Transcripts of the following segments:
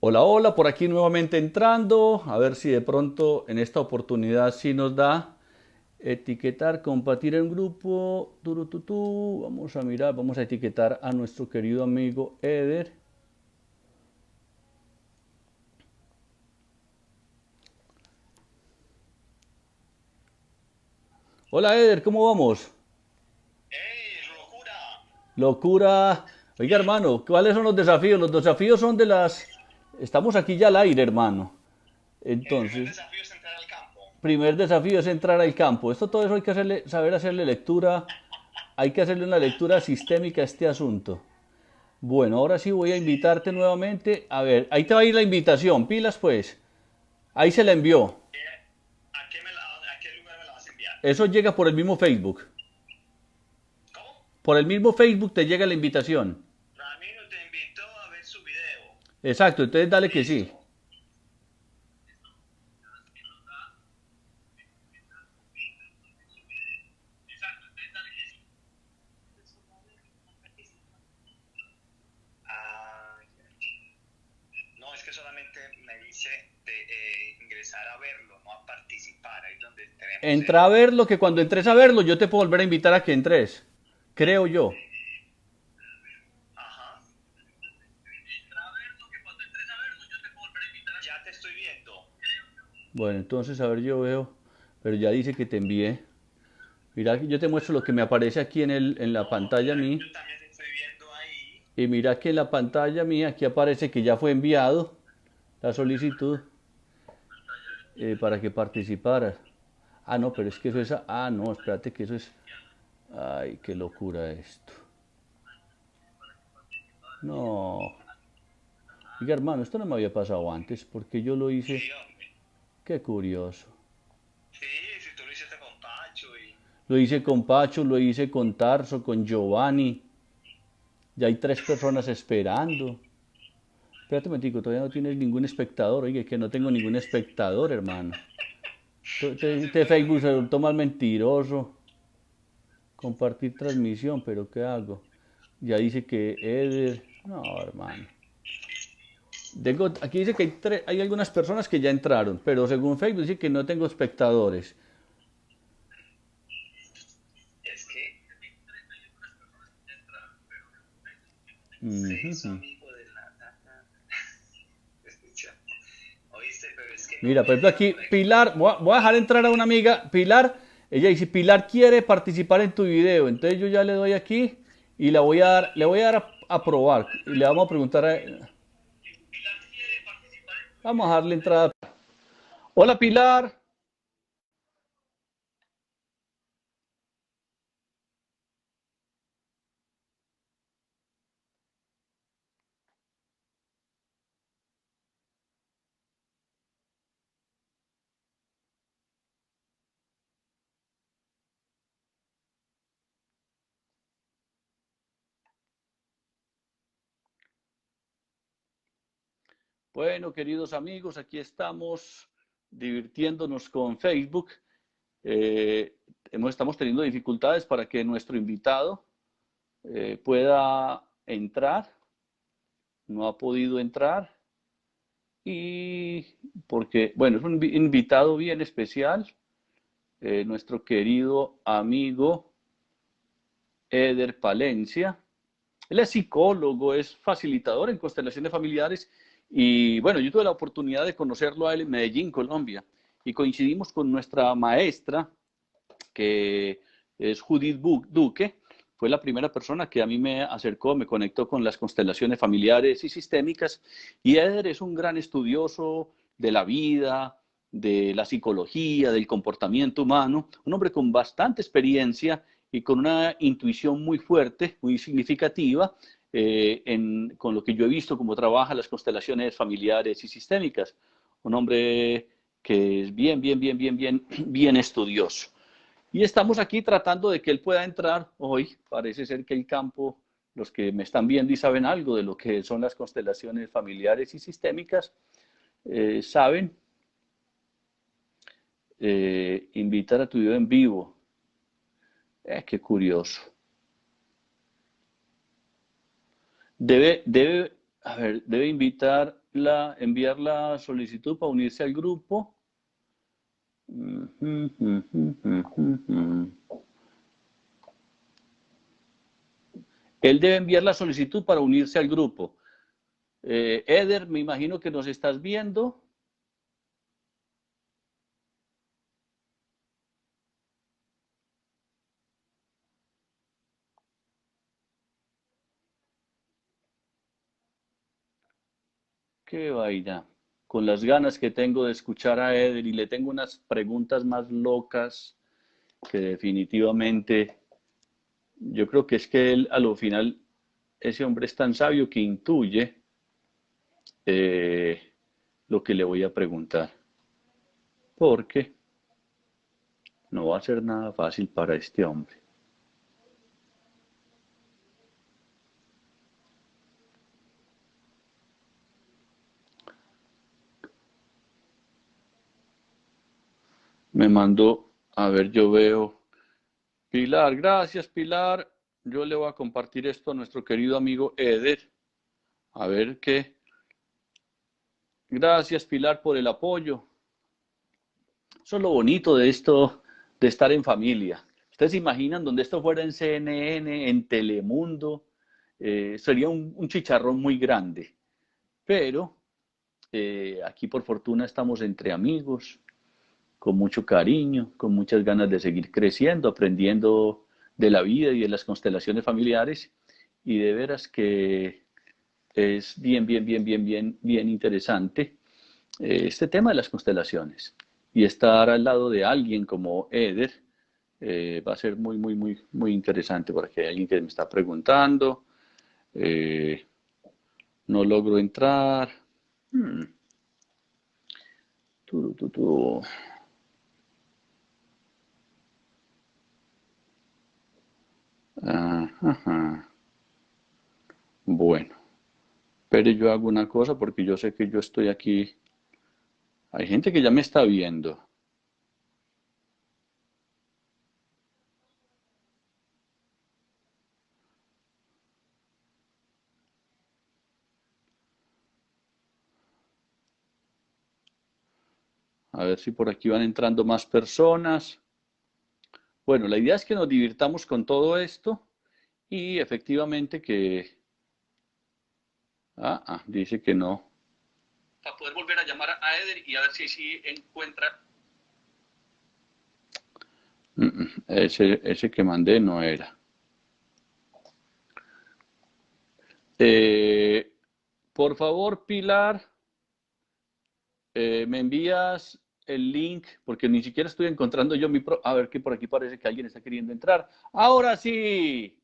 Hola, hola, por aquí nuevamente entrando, a ver si de pronto en esta oportunidad sí nos da etiquetar, compartir en grupo, turututú. Vamos a mirar, vamos a etiquetar a nuestro querido amigo Eder. Hola Eder, ¿cómo vamos? ¡Ey, locura! Locura. Oiga hermano, ¿cuáles son los desafíos? Los desafíos son de las... Estamos aquí ya al aire, hermano. El primer Entonces, desafío es entrar al campo. primer desafío es entrar al campo. Esto todo eso hay que hacerle, saber hacerle lectura, hay que hacerle una lectura sistémica a este asunto. Bueno, ahora sí voy a Sí. invitarte nuevamente. A ver, ahí te va a ir la invitación, pilas pues. Ahí se la envió. ¿A qué lugar me la vas a enviar? Eso llega por el mismo Facebook. ¿Cómo? Por el mismo Facebook te llega la invitación. Ramiro te invitó a ver su video. Exacto, entonces dale que sí. Listo. Ah, no, es que solamente me dice de ingresar a verlo, no a participar. Ahí es donde tenemos Entra a verlo, que cuando entres a verlo yo te puedo volver a invitar a que entres. Creo yo. Ajá. Entra a verlo, que cuando entres a verlo yo te puedo volver a invitar. Ya te estoy viendo. Bueno, entonces a ver, yo veo. Pero ya dice que te envié. Mira, yo te muestro lo que me aparece aquí en la No, pantalla a mí. yo también estoy viendo ahí. Y mira que en la pantalla mía aquí aparece que ya fue enviado la solicitud para que participaras. Ah, no, pero es que eso es... Ah, no, espérate que eso es... Ay, qué locura esto. No. Oiga, hermano, esto no me había pasado antes, porque yo lo hice. Sí, hombre. Qué curioso. Sí, si tú lo hiciste con Pacho y... Lo hice con Pacho, lo hice con Tarso, con Giovanni. Ya hay tres personas esperando. Espérate un momentico, todavía no tienes ningún espectador. Oye, que no tengo ningún espectador, hermano. Ya se Este fue Facebook se Ramiro. volvió mal mentiroso. Compartir transmisión, pero ¿qué hago? Ya dice que Eder... No, hermano. Aquí dice que hay algunas personas que ya entraron, pero según Facebook dice que no tengo espectadores. Es que se hizo Ujú. amigo de la... Escucha, oíste, pero es que no Mira, me por ejemplo deja aquí, por aquí. Pilar, voy a dejar entrar a una amiga, Pilar, ella dice, Pilar quiere participar en tu video, entonces yo ya le doy aquí y le voy a dar a probar y le vamos a preguntar vamos a darle entrada. Hola Pilar. Bueno, queridos amigos, aquí estamos divirtiéndonos con Facebook. Eh, estamos teniendo dificultades para que nuestro invitado pueda entrar, no ha podido entrar y porque, bueno, es un invitado bien especial, nuestro querido amigo Eder Palencia. Él es psicólogo, es facilitador en constelaciones familiares y bueno, yo tuve la oportunidad de conocerlo a él en Medellín, Colombia, y coincidimos con nuestra maestra, que es Judith Duque. Fue la primera persona que a mí me acercó, me conectó con las constelaciones familiares y sistémicas. Y Eder es un gran estudioso de la vida, de la psicología, del comportamiento humano, un hombre con bastante experiencia y con una intuición muy fuerte, muy significativa, con lo que yo he visto cómo trabaja las constelaciones familiares y sistémicas. Un hombre que es bien estudioso. Y estamos aquí tratando de que él pueda entrar hoy. Parece ser que el campo, los que me están viendo y saben algo de lo que son las constelaciones familiares y sistémicas, saben invitar a tu video en vivo. Qué curioso. Debe A ver, debe enviar la solicitud para unirse al grupo. Él debe enviar la solicitud para unirse al grupo. Eder, me imagino que nos estás viendo. Qué vaina. Con las ganas que tengo de escuchar a Eder y le tengo unas preguntas más locas que definitivamente yo creo que es que él a lo final, ese hombre es tan sabio que intuye eh, lo que le voy a preguntar. Porque no va a ser nada fácil para este hombre. Me mandó, a ver, yo veo. Pilar, gracias Pilar. Yo le voy a compartir esto a nuestro querido amigo Eder. A ver qué. Gracias Pilar por el apoyo. Eso es lo bonito de esto, de estar en familia. ¿Ustedes se imaginan donde esto fuera en CNN, en Telemundo? Sería un chicharrón muy grande. Pero aquí por fortuna estamos entre amigos, con mucho cariño, con muchas ganas de seguir creciendo, aprendiendo de la vida y de las constelaciones familiares. Y de veras que es bien interesante este tema de las constelaciones. Y estar al lado de alguien como Eder va a ser muy interesante porque hay alguien que me está preguntando. Eh, no logro entrar. Hmm. Tu, tu, tu. Ajá. Bueno, pero yo hago una cosa porque yo sé que yo estoy aquí. Hay gente que ya me está viendo. A ver si por aquí van entrando más personas. Bueno, la idea es que nos divirtamos con todo esto y efectivamente que... dice que no. Para poder volver a llamar a Eder y a ver si encuentra... Ese que mandé no era. Eh, por favor, Pilar, me envías el link, porque ni siquiera estoy encontrando yo A ver, que por aquí parece que alguien está queriendo entrar. Ahora sí.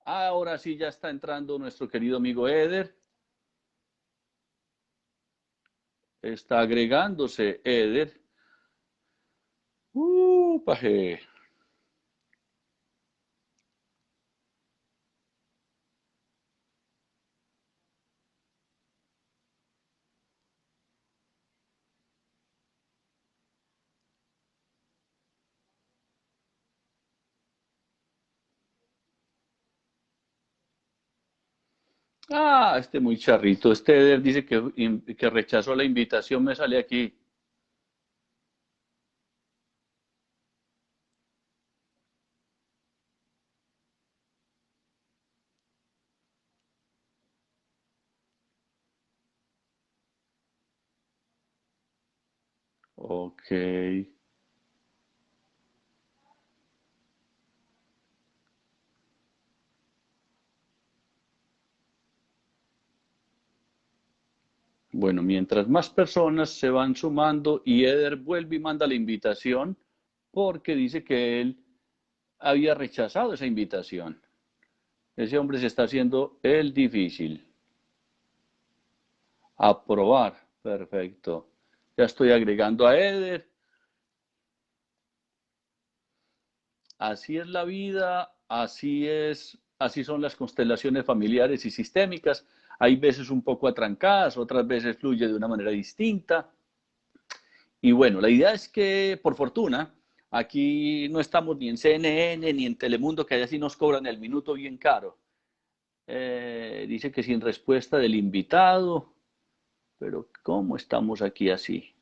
Ahora sí ya está entrando nuestro querido amigo Eder. Está agregándose Eder. Paje. Este muy charrito. Este Eder dice que rechazó la invitación, me sale aquí. Ok. Bueno, mientras más personas se van sumando y Eder vuelve y manda la invitación porque dice que él había rechazado esa invitación. Ese hombre se está haciendo el difícil. Aprobar. Perfecto. Ya estoy agregando a Eder. Así es la vida, así son las constelaciones familiares y sistémicas. Hay veces un poco atrancadas, otras veces fluye de una manera distinta. Y bueno, la idea es que, por fortuna, aquí no estamos ni en CNN ni en Telemundo, que allá sí nos cobran el minuto bien caro. Dice que sin respuesta del invitado, pero ¿cómo estamos aquí así?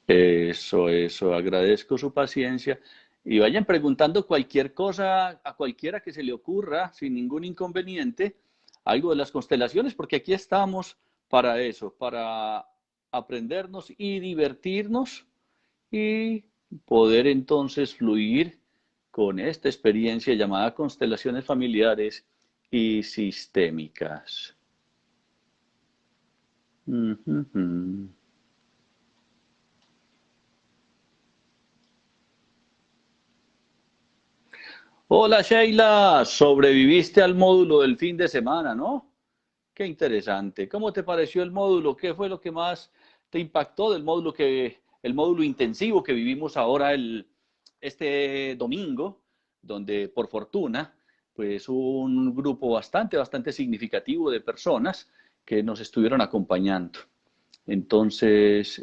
Eso, agradezco su paciencia. Y vayan preguntando cualquier cosa a cualquiera que se le ocurra, sin ningún inconveniente, algo de las constelaciones, porque aquí estamos para eso, para aprendernos y divertirnos y poder entonces fluir con esta experiencia llamada constelaciones familiares y sistémicas. Hola Sheila, sobreviviste al módulo del fin de semana, ¿no? Qué interesante. ¿Cómo te pareció el módulo? ¿Qué fue lo que más te impactó del módulo el módulo intensivo que vivimos ahora este domingo, donde por fortuna, pues un grupo bastante significativo de personas que nos estuvieron acompañando. Entonces,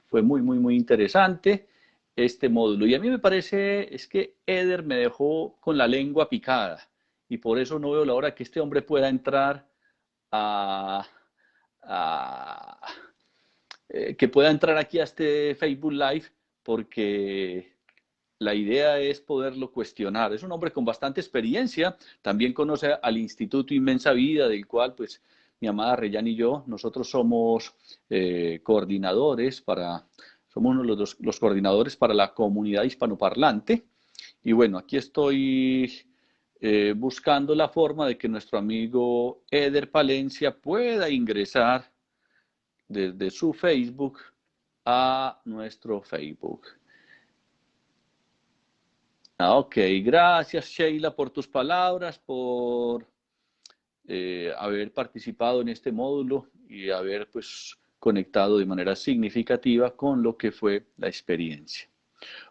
fue muy interesante este módulo. Y a mí me parece, es que Eder me dejó con la lengua picada y por eso no veo la hora que este hombre pueda entrar a, a que pueda entrar aquí a este Facebook Live, porque la idea es poderlo cuestionar. Es un hombre con bastante experiencia, también conoce al Instituto Inmensa Vida, del cual pues mi amada Reyán y yo, nosotros somos coordinadores somos uno de los coordinadores para la comunidad hispanoparlante. Y bueno, aquí estoy buscando la forma de que nuestro amigo Eder Palencia pueda ingresar desde su Facebook a nuestro Facebook. Ok, gracias Sheila por tus palabras, por haber participado en este módulo y haber pues conectado de manera significativa con lo que fue la experiencia.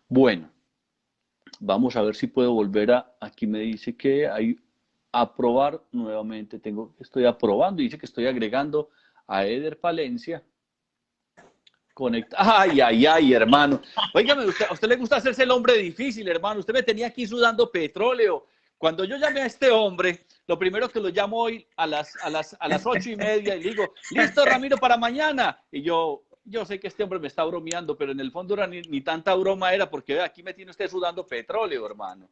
Bueno, vamos a ver si puedo volver aquí me dice que hay aprobar nuevamente, estoy aprobando y dice que estoy agregando a Eder Palencia. Ay, hermano. Óigame, a usted le gusta hacerse el hombre difícil, hermano. Usted me tenía aquí sudando petróleo. Cuando yo llamé a este hombre, lo primero que lo llamo hoy a las 8:30 y le digo, listo, Ramiro, para mañana. Y yo sé que este hombre me está bromeando, pero en el fondo ni tanta broma era, porque aquí me tiene usted sudando petróleo, hermano.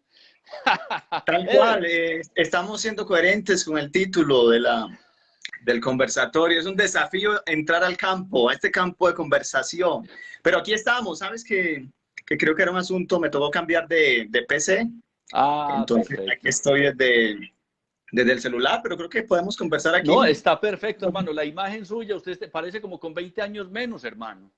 Tal cual, estamos siendo coherentes con el título del conversatorio. Es un desafío entrar al campo, a este campo de conversación. Pero aquí estamos, ¿sabes que creo que era un asunto, me tocó cambiar de PC? Entonces perfecto. Aquí estoy desde el celular, pero creo que podemos conversar aquí. No, está perfecto, hermano. La imagen suya, usted parece como con 20 años menos, hermano.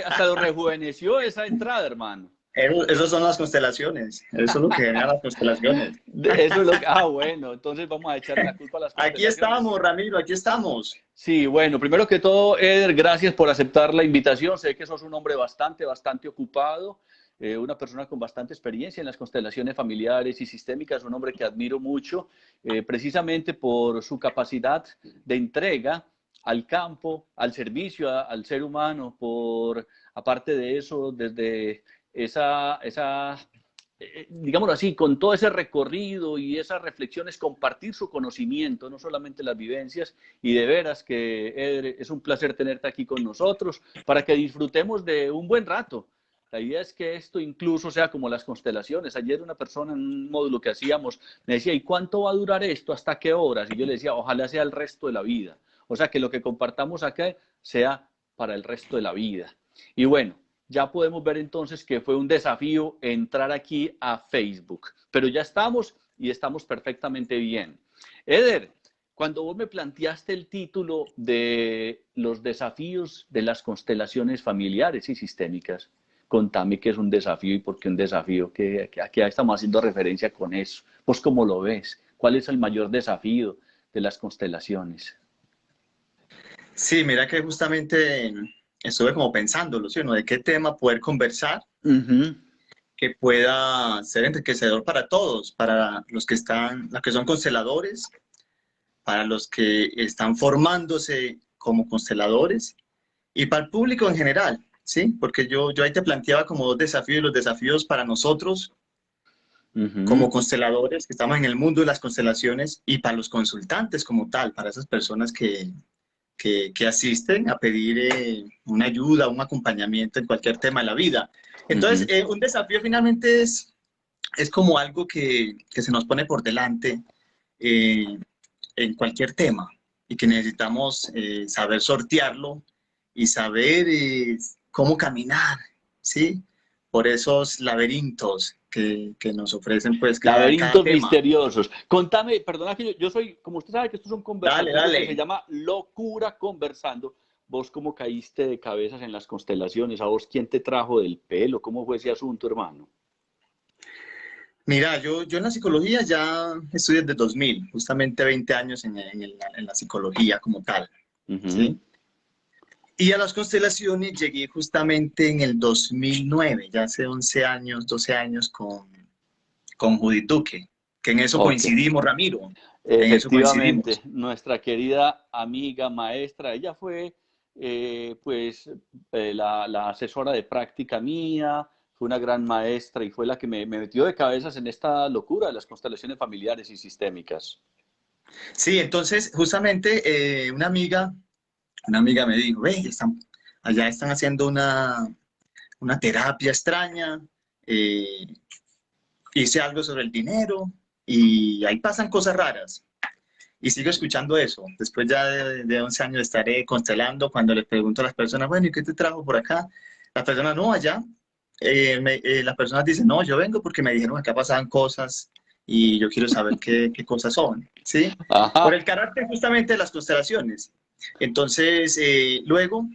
Hasta lo rejuveneció esa entrada, hermano. Esas son las constelaciones. Eso es lo que generan las constelaciones. Eso es lo que, bueno, entonces vamos a echar la culpa a las constelaciones. Aquí estamos, Ramiro, aquí estamos. Sí, bueno, primero que todo, Eder, gracias por aceptar la invitación. Sé que sos un hombre bastante ocupado, una persona con bastante experiencia en las constelaciones familiares y sistémicas, un hombre que admiro mucho, precisamente por su capacidad de entrega al campo, al servicio al ser humano, aparte de eso, desde digámoslo así, con todo ese recorrido y esas reflexiones, compartir su conocimiento, no solamente las vivencias, y de veras que Eder, es un placer tenerte aquí con nosotros para que disfrutemos de un buen rato. La idea es que esto incluso sea como las constelaciones. Ayer una persona en un módulo que hacíamos me decía, ¿y cuánto va a durar esto? ¿Hasta qué horas? Y yo le decía, ojalá sea el resto de la vida. O sea, que lo que compartamos acá sea para el resto de la vida. Y bueno, ya podemos ver entonces que fue un desafío entrar aquí a Facebook. Pero ya estamos y estamos perfectamente bien. Eder, cuando vos me planteaste el título de los desafíos de las constelaciones familiares y sistémicas, contame qué es un desafío y por qué un desafío, a qué estamos haciendo referencia con eso. ¿Vos cómo lo ves? ¿Cuál es el mayor desafío de las constelaciones? Sí, mira que justamente estuve como pensándolo, ¿sí? ¿No? ¿De qué tema poder conversar que pueda ser enriquecedor para todos, para los que son consteladores, para los que están formándose como consteladores y para el público en general, ¿sí? Porque yo ahí te planteaba como dos desafíos, los desafíos para nosotros como consteladores que estamos en el mundo de las constelaciones y para los consultantes como tal, para esas personas que asisten a pedir una ayuda, un acompañamiento en cualquier tema de la vida. Entonces, un desafío finalmente es como algo que se nos pone por delante en cualquier tema y que necesitamos saber sortearlo y saber cómo caminar, ¿sí? Por esos laberintos que nos ofrecen pues cada Laberintos tema. misteriosos. Contame, perdona que yo soy, como usted sabe que esto es un conversatorio Dale. que se llama Locura Conversando. ¿Vos cómo caíste de cabezas en las constelaciones? ¿A vos quién te trajo del pelo? ¿Cómo fue ese asunto, hermano? Mira, yo en la psicología ya estudié desde 2000, justamente 20 años en la psicología como tal, ¿sí? Y a las constelaciones llegué justamente en el 2009, ya hace 11 años, 12 años con Judith Duque, que en eso coincidimos, Ramiro. En eso Efectivamente, coincidimos. nuestra querida amiga maestra, ella fue la asesora de práctica mía, fue una gran maestra y fue la que me metió de cabezas en esta locura de las constelaciones familiares y sistémicas. Sí, entonces justamente una amiga me dijo, ve, allá están haciendo una terapia extraña, hice algo sobre el dinero y ahí pasan cosas raras. Y sigo escuchando eso. Después ya de 11 años estaré constelando cuando le pregunto a las personas, bueno, ¿y qué te trajo por acá? Las personas, no, allá. Las personas dicen, no, yo vengo porque me dijeron que acá pasaban cosas y yo quiero saber qué cosas son, ¿sí? Por Ajá. el carácter justamente de las constelaciones. Entonces, luego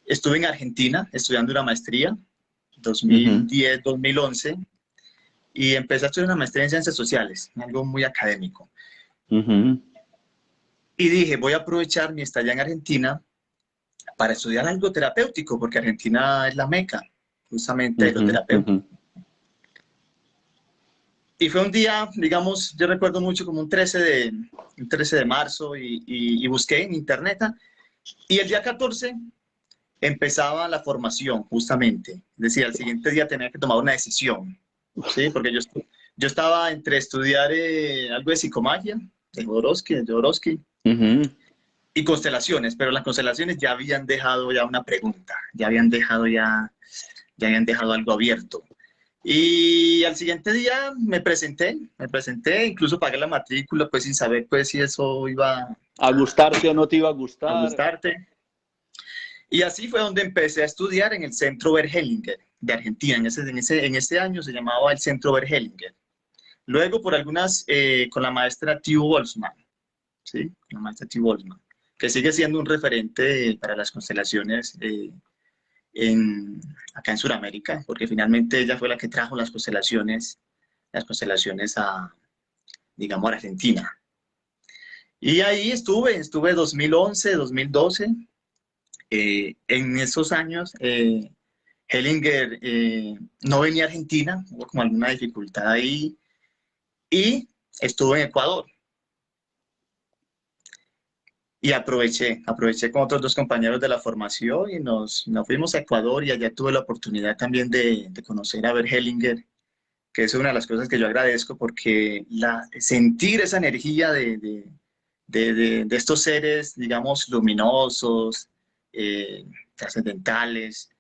estuve en Argentina estudiando una maestría, 2010-2011, y empecé a estudiar una maestría en ciencias sociales, algo muy académico. Y dije, voy a aprovechar mi estadía en Argentina para estudiar algo terapéutico, porque Argentina es la meca, justamente de lo terapéutico. Y fue un día, digamos, yo recuerdo mucho como un 13 de marzo y busqué en internet. Y el día 14 empezaba la formación, justamente. Es decir, al siguiente día tenía que tomar una decisión, ¿sí? Porque yo estaba entre estudiar algo de psicomagia, de Jodorowsky, y constelaciones, pero las constelaciones ya habían dejado ya una pregunta, ya habían dejado algo abierto. Y al siguiente día me presenté, incluso pagué la matrícula, pues sin saber pues si eso iba ¿A gustarte o no te iba a a gustar? gustarte. Y así fue donde empecé a estudiar en el Centro Bergelinger de Argentina. En ese año se llamaba el Centro Bergelinger. Luego, por con la maestra Tiu Boltzmann, ¿sí? La maestra Tiu Boltzmann, que sigue siendo un referente para las constelaciones acá en Sudamérica, porque finalmente ella fue la que trajo las constelaciones digamos, a Argentina. Y ahí estuve 2011, 2012. En esos años, Hellinger no venía a Argentina, hubo como alguna dificultad ahí, y estuve en Ecuador. Y aproveché con otros dos compañeros de la formación y nos fuimos a Ecuador y allá tuve la oportunidad también de conocer a Bert Hellinger, que es una de las cosas que yo agradezco porque sentir esa energía de estos seres, digamos, luminosos, trascendentales.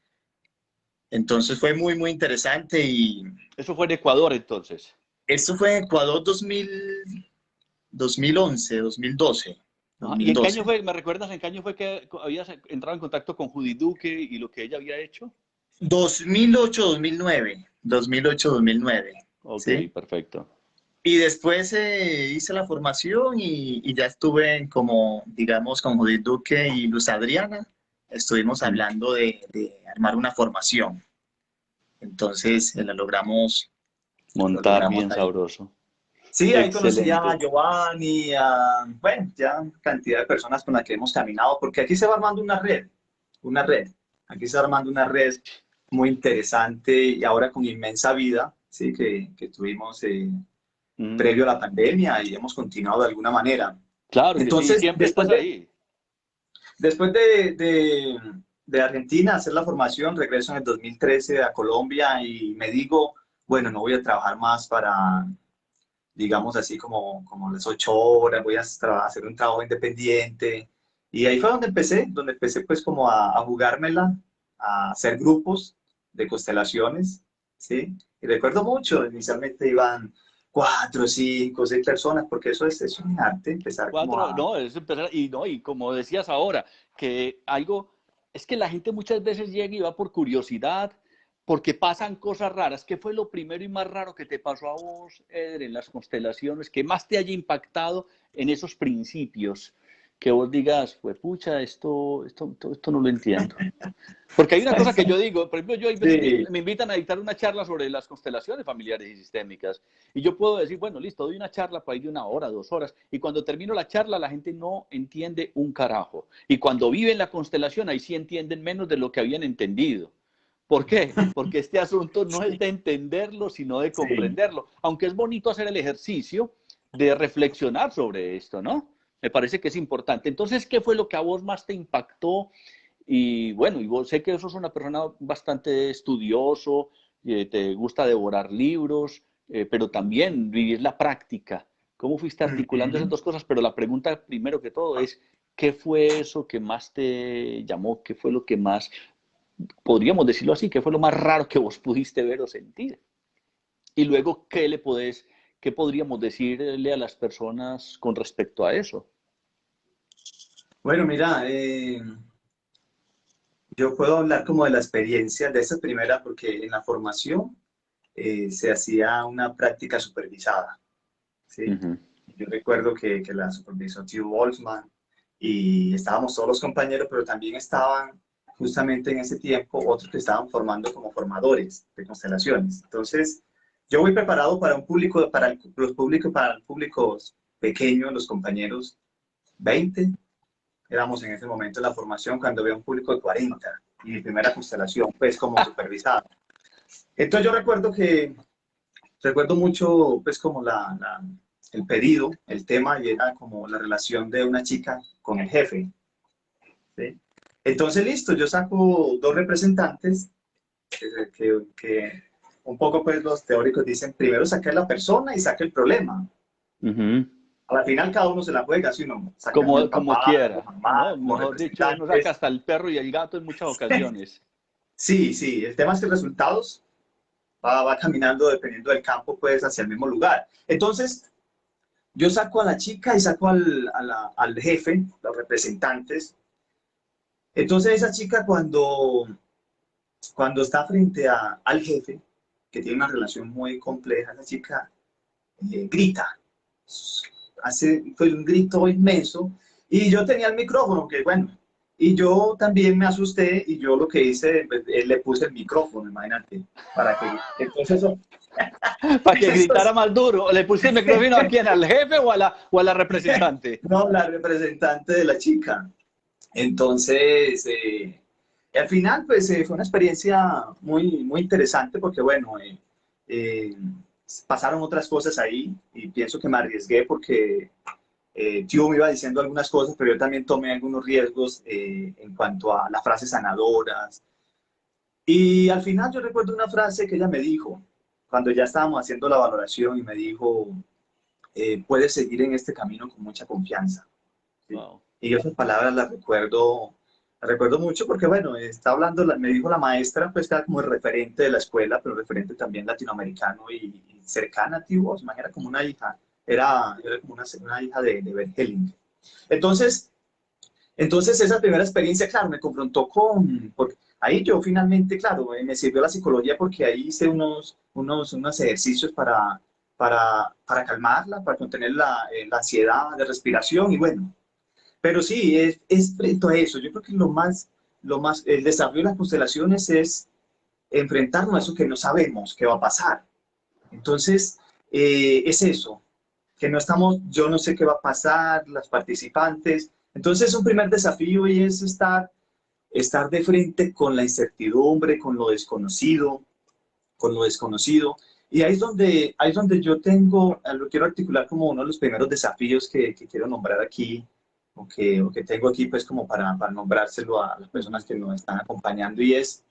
Entonces fue muy, muy interesante y... Eso fue en Ecuador, entonces. Esto fue en Ecuador 2011, 2012. ¿Y en qué año fue? ¿Me recuerdas en qué año fue que habías entrado en contacto con Judith Duque y lo que ella había hecho? 2008-2009. 2008-2009. Ok, ¿sí? perfecto. Y después hice la formación y ya estuve como, digamos, con Judith Duque y Luz Adriana. Estuvimos hablando de armar una formación. Entonces la logramos montar bien ahí. sabroso. Sí, ahí conocí Excelente. a Giovanni, bueno, ya cantidad de personas con las que hemos caminado, porque aquí se va armando una red. Aquí se va armando una red muy interesante y ahora con inmensa vida, sí, que tuvimos previo a la pandemia y hemos continuado de alguna manera. Claro que sí, Entonces, siempre estás ahí. Después de Argentina, hacer la formación, regreso en el 2013 a Colombia y me digo, bueno, no voy a trabajar más para, digamos así, como las 8 horas, voy a hacer un trabajo independiente. Y ahí fue donde empecé pues como a jugármela, a hacer grupos de constelaciones, ¿sí? Y recuerdo mucho, inicialmente iban 4, 5, 6 personas, porque es un arte, empezar como Cuatro, a... no, es empezar, y no, y como decías ahora, que algo, es que la gente muchas veces llega y va por curiosidad, porque pasan cosas raras. ¿Qué fue lo primero y más raro que te pasó a vos, Eder, en las constelaciones, que más te haya impactado en esos principios? Que vos digas, pues pucha, esto no lo entiendo. Porque hay una cosa que yo digo, por ejemplo, yo hay veces Sí, me invitan a dictar una charla sobre las constelaciones familiares y sistémicas, y yo puedo decir, bueno, listo, doy una charla por ahí de 1 hora, 2 horas, y cuando termino la charla la gente no entiende un carajo. Y cuando viven la constelación, ahí sí entienden menos de lo que habían entendido. ¿Por qué? Porque este asunto no es de entenderlo, sino de sí. comprenderlo. Aunque es bonito hacer el ejercicio de reflexionar sobre esto, ¿no? Me parece que es importante. Entonces, ¿qué fue lo que a vos más te impactó? Y bueno, y vos sé que sos una persona bastante estudioso, te gusta devorar libros, pero también vivir la práctica. ¿Cómo fuiste articulando esas Ujú. dos cosas? Pero la pregunta primero que todo es, ¿qué fue eso que más te llamó? ¿Qué fue lo que más, podríamos decirlo así, qué fue lo más raro que vos pudiste ver o sentir? Y luego, qué podríamos decirle a las personas con respecto a eso? Bueno, mira, yo puedo hablar como de la experiencia de esa primera, porque en la formación se hacía una práctica supervisada, Uh ¿sí? -huh. Yo recuerdo que la supervisó Theo Boltzmann y estábamos todos los compañeros, pero también estaban justamente en ese tiempo otros que estaban formando como formadores de constelaciones. Entonces, yo voy preparado para un público, para el público pequeño, los compañeros 20, éramos en ese momento en la formación cuando había un público de 40 y mi primera constelación, pues como supervisada. Entonces yo recuerdo mucho, pues como el pedido, el tema, y era como la relación de una chica con el jefe, ¿sí? Entonces, listo, yo saco 2 representantes que un poco pues los teóricos dicen, primero saque a la persona y saque el problema. Uh -huh. A la final cada uno se la juega, si uno saca Como, el como papá, la quiera, mamá ¿no? como Mejor dicho, uno saca representantes. hasta el perro y el gato en muchas ocasiones. Sí, sí, el tema es que resultados va caminando dependiendo del campo, pues hacia el mismo lugar. Entonces, yo saco a la chica y saco al jefe, los representantes. Entonces, esa chica cuando está frente al jefe, que tiene una relación muy compleja, esa chica grita, hace pues, un grito inmenso, y yo tenía el micrófono, que bueno, y yo también me asusté, y yo lo que hice, pues, le puse el micrófono, imagínate, para que, entonces eso, Para que eso gritara más duro. ¿Le pusiste el micrófono a quién? ¿Al jefe o a la representante? no, la representante de la chica. Entonces, al final, pues fue una experiencia muy, muy interesante porque, bueno, eh, pasaron otras cosas ahí y pienso que me arriesgué porque Tio me iba diciendo algunas cosas, pero yo también tomé algunos riesgos en cuanto a las frases sanadoras. Y al final yo recuerdo una frase que ella me dijo cuando ya estábamos haciendo la valoración y me dijo, puedes seguir en este camino con mucha confianza. ¿Sí? Wow. Y esas palabras las recuerdo mucho porque, bueno, está hablando, me dijo la maestra, pues era como el referente de la escuela, pero referente también latinoamericano y cercana a ti, Osman, era como una hija, era como una hija de Bert Helling. Entonces, entonces, esa primera experiencia, claro, me confrontó porque ahí yo finalmente, claro, me sirvió la psicología porque ahí hice unos ejercicios para calmarla, para contener la ansiedad de respiración y bueno, pero sí, es frente a eso. Yo creo que el desarrollo de las constelaciones es enfrentarnos a eso que no sabemos qué va a pasar. Entonces, es eso, que no estamos, yo no sé qué va a pasar, las participantes. Entonces, un primer desafío y es estar de frente con la incertidumbre, con lo desconocido. Y ahí es donde yo lo quiero articular como uno de los primeros desafíos que quiero nombrar aquí o que tengo aquí pues como para nombrárselo a las personas que nos están acompañando, y es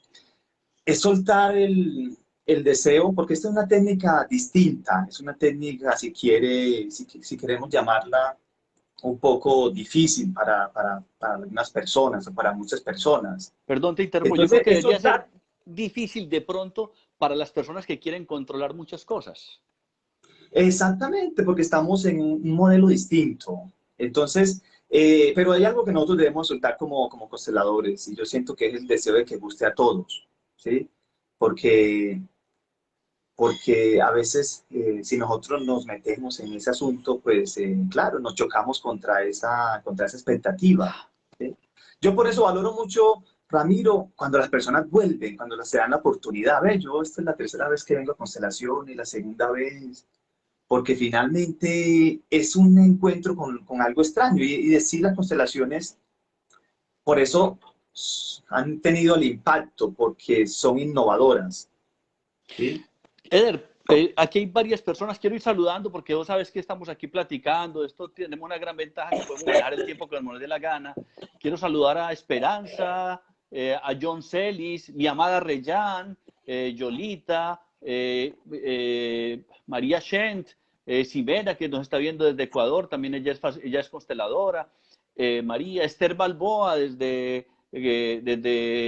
soltar el deseo, porque esta es una técnica distinta, es una técnica, si queremos llamarla, un poco difícil para algunas personas o para muchas personas. Perdón, te interrumpo. Yo creo Entonces, que es debería ser soltar. difícil de pronto para las personas que quieren controlar muchas cosas. Exactamente, porque estamos en un modelo distinto. Entonces, pero hay algo que nosotros debemos soltar como consteladores, y yo siento que es el deseo de que guste a todos, ¿sí? Porque, porque a veces, si nosotros nos metemos en ese asunto, pues claro, nos chocamos contra esa expectativa, ¿sí? Yo por eso valoro mucho, Ramiro, cuando las personas vuelven, cuando se dan la oportunidad. Ve, yo esta es la tercera vez que vengo a Constelación y la segunda vez, porque finalmente es un encuentro con algo extraño, y decir las constelaciones, por eso han tenido el impacto, porque son innovadoras, ¿sí? Eder, aquí hay varias personas. Quiero ir saludando porque vos sabes que estamos aquí platicando. Esto tenemos una gran ventaja, que podemos manejar el tiempo que nos dé la gana. Quiero saludar a Esperanza, a John Celis, mi amada Reyan, Yolita, María Shent, Simena, que nos está viendo desde Ecuador, también ella es consteladora. María Esther Balboa desde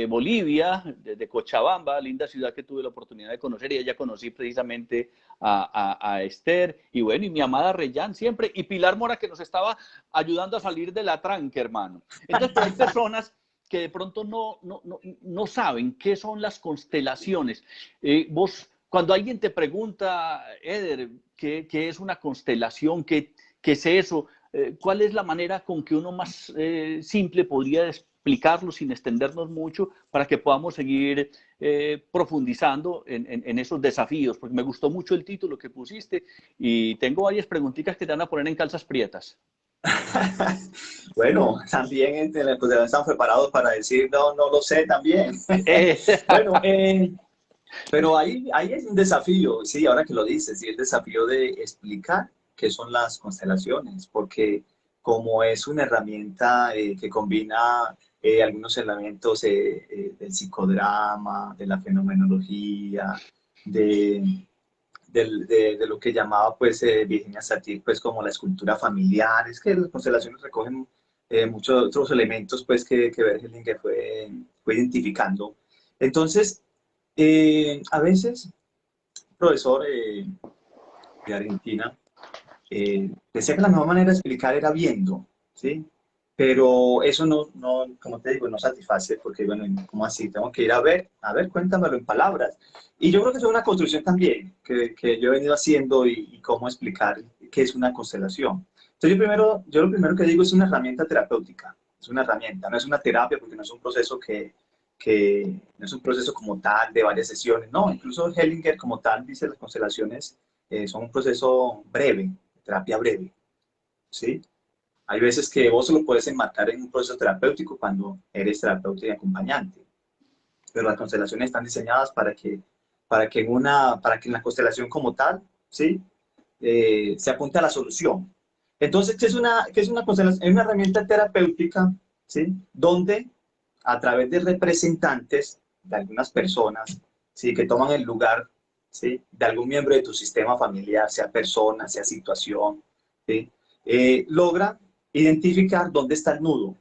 Bolivia, desde Cochabamba, linda ciudad que tuve la oportunidad de conocer, y ya conocí precisamente a Esther, y bueno, y mi amada Reyán siempre, y Pilar Mora, que nos estaba ayudando a salir de la tranca, hermano. Entonces, pero hay personas que de pronto no saben qué son las constelaciones. Vos, cuando alguien te pregunta, Eder, ¿qué es una constelación? ¿Qué es eso? ¿Cuál es la manera con que uno más simple podría explicarlo sin extendernos mucho para que podamos seguir profundizando en esos desafíos? Porque me gustó mucho el título que pusiste y tengo varias preguntitas que te van a poner en calzas prietas. Bueno, también están preparados para decir, no lo sé también. Bueno, pero ahí es un desafío, sí, ahora que lo dices, sí, el desafío de explicar qué son las constelaciones, porque como es una herramienta que combina algunos elementos del psicodrama, de la fenomenología, de, de lo que llamaba pues Virginia Satir pues como la escultura familiar. Es que las constelaciones recogen muchos otros elementos pues que Bergelinger fue identificando. Entonces, a veces, un profesor de Argentina decía que la mejor manera de explicar era viendo, ¿sí? Pero eso como te digo, no satisface, porque, bueno, ¿cómo así? Tengo que ir a ver, cuéntamelo en palabras. Y yo creo que es una construcción también que yo he venido haciendo, y cómo explicar qué es una constelación. Entonces, yo lo primero que digo es una herramienta terapéutica, es una herramienta, no es una terapia, porque no es un proceso que no es un proceso como tal de varias sesiones, no, incluso Hellinger como tal dice las constelaciones son un proceso breve, terapia breve, ¿sí? Hay veces que vos lo puedes enmarcar en un proceso terapéutico cuando eres terapeuta y acompañante, pero las constelaciones están diseñadas para que en la constelación como tal, ¿sí? Se apunte a la solución. Entonces, qué es una constelación? Es una herramienta terapéutica, ¿sí? Donde a través de representantes de algunas personas, ¿sí? Que toman el lugar, ¿sí? De algún miembro de tu sistema familiar, sea persona, sea situación, ¿sí? Logra identificar dónde está el nudo,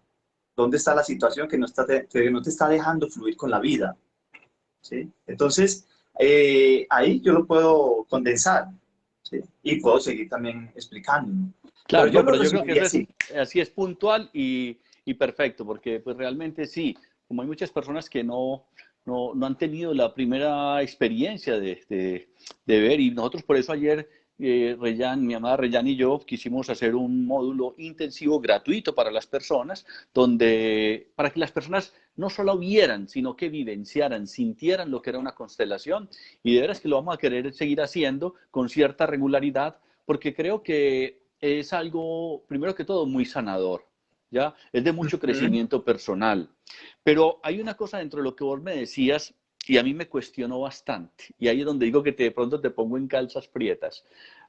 dónde está la situación que no te está dejando fluir con la vida, ¿sí? Entonces, ahí yo lo puedo condensar, ¿sí? Y puedo seguir también explicándolo. Pero Claro, yo no, lo pero yo creo que resumiría eso es, así. así es puntual y perfecto, porque pues realmente sí, como hay muchas personas que no han tenido la primera experiencia de ver, y nosotros por eso ayer, Reyán, mi amada Reyán y yo quisimos hacer un módulo intensivo gratuito para las personas, para que las personas no solo vieran, sino que vivenciaran, sintieran lo que era una constelación, y de veras que lo vamos a querer seguir haciendo con cierta regularidad, porque creo que es algo, primero que todo, muy sanador, ¿ya? Es de mucho Ujú. crecimiento personal. Pero hay una cosa dentro de lo que vos me decías y a mí me cuestionó bastante. Y ahí es donde digo que de pronto te pongo en calzas prietas.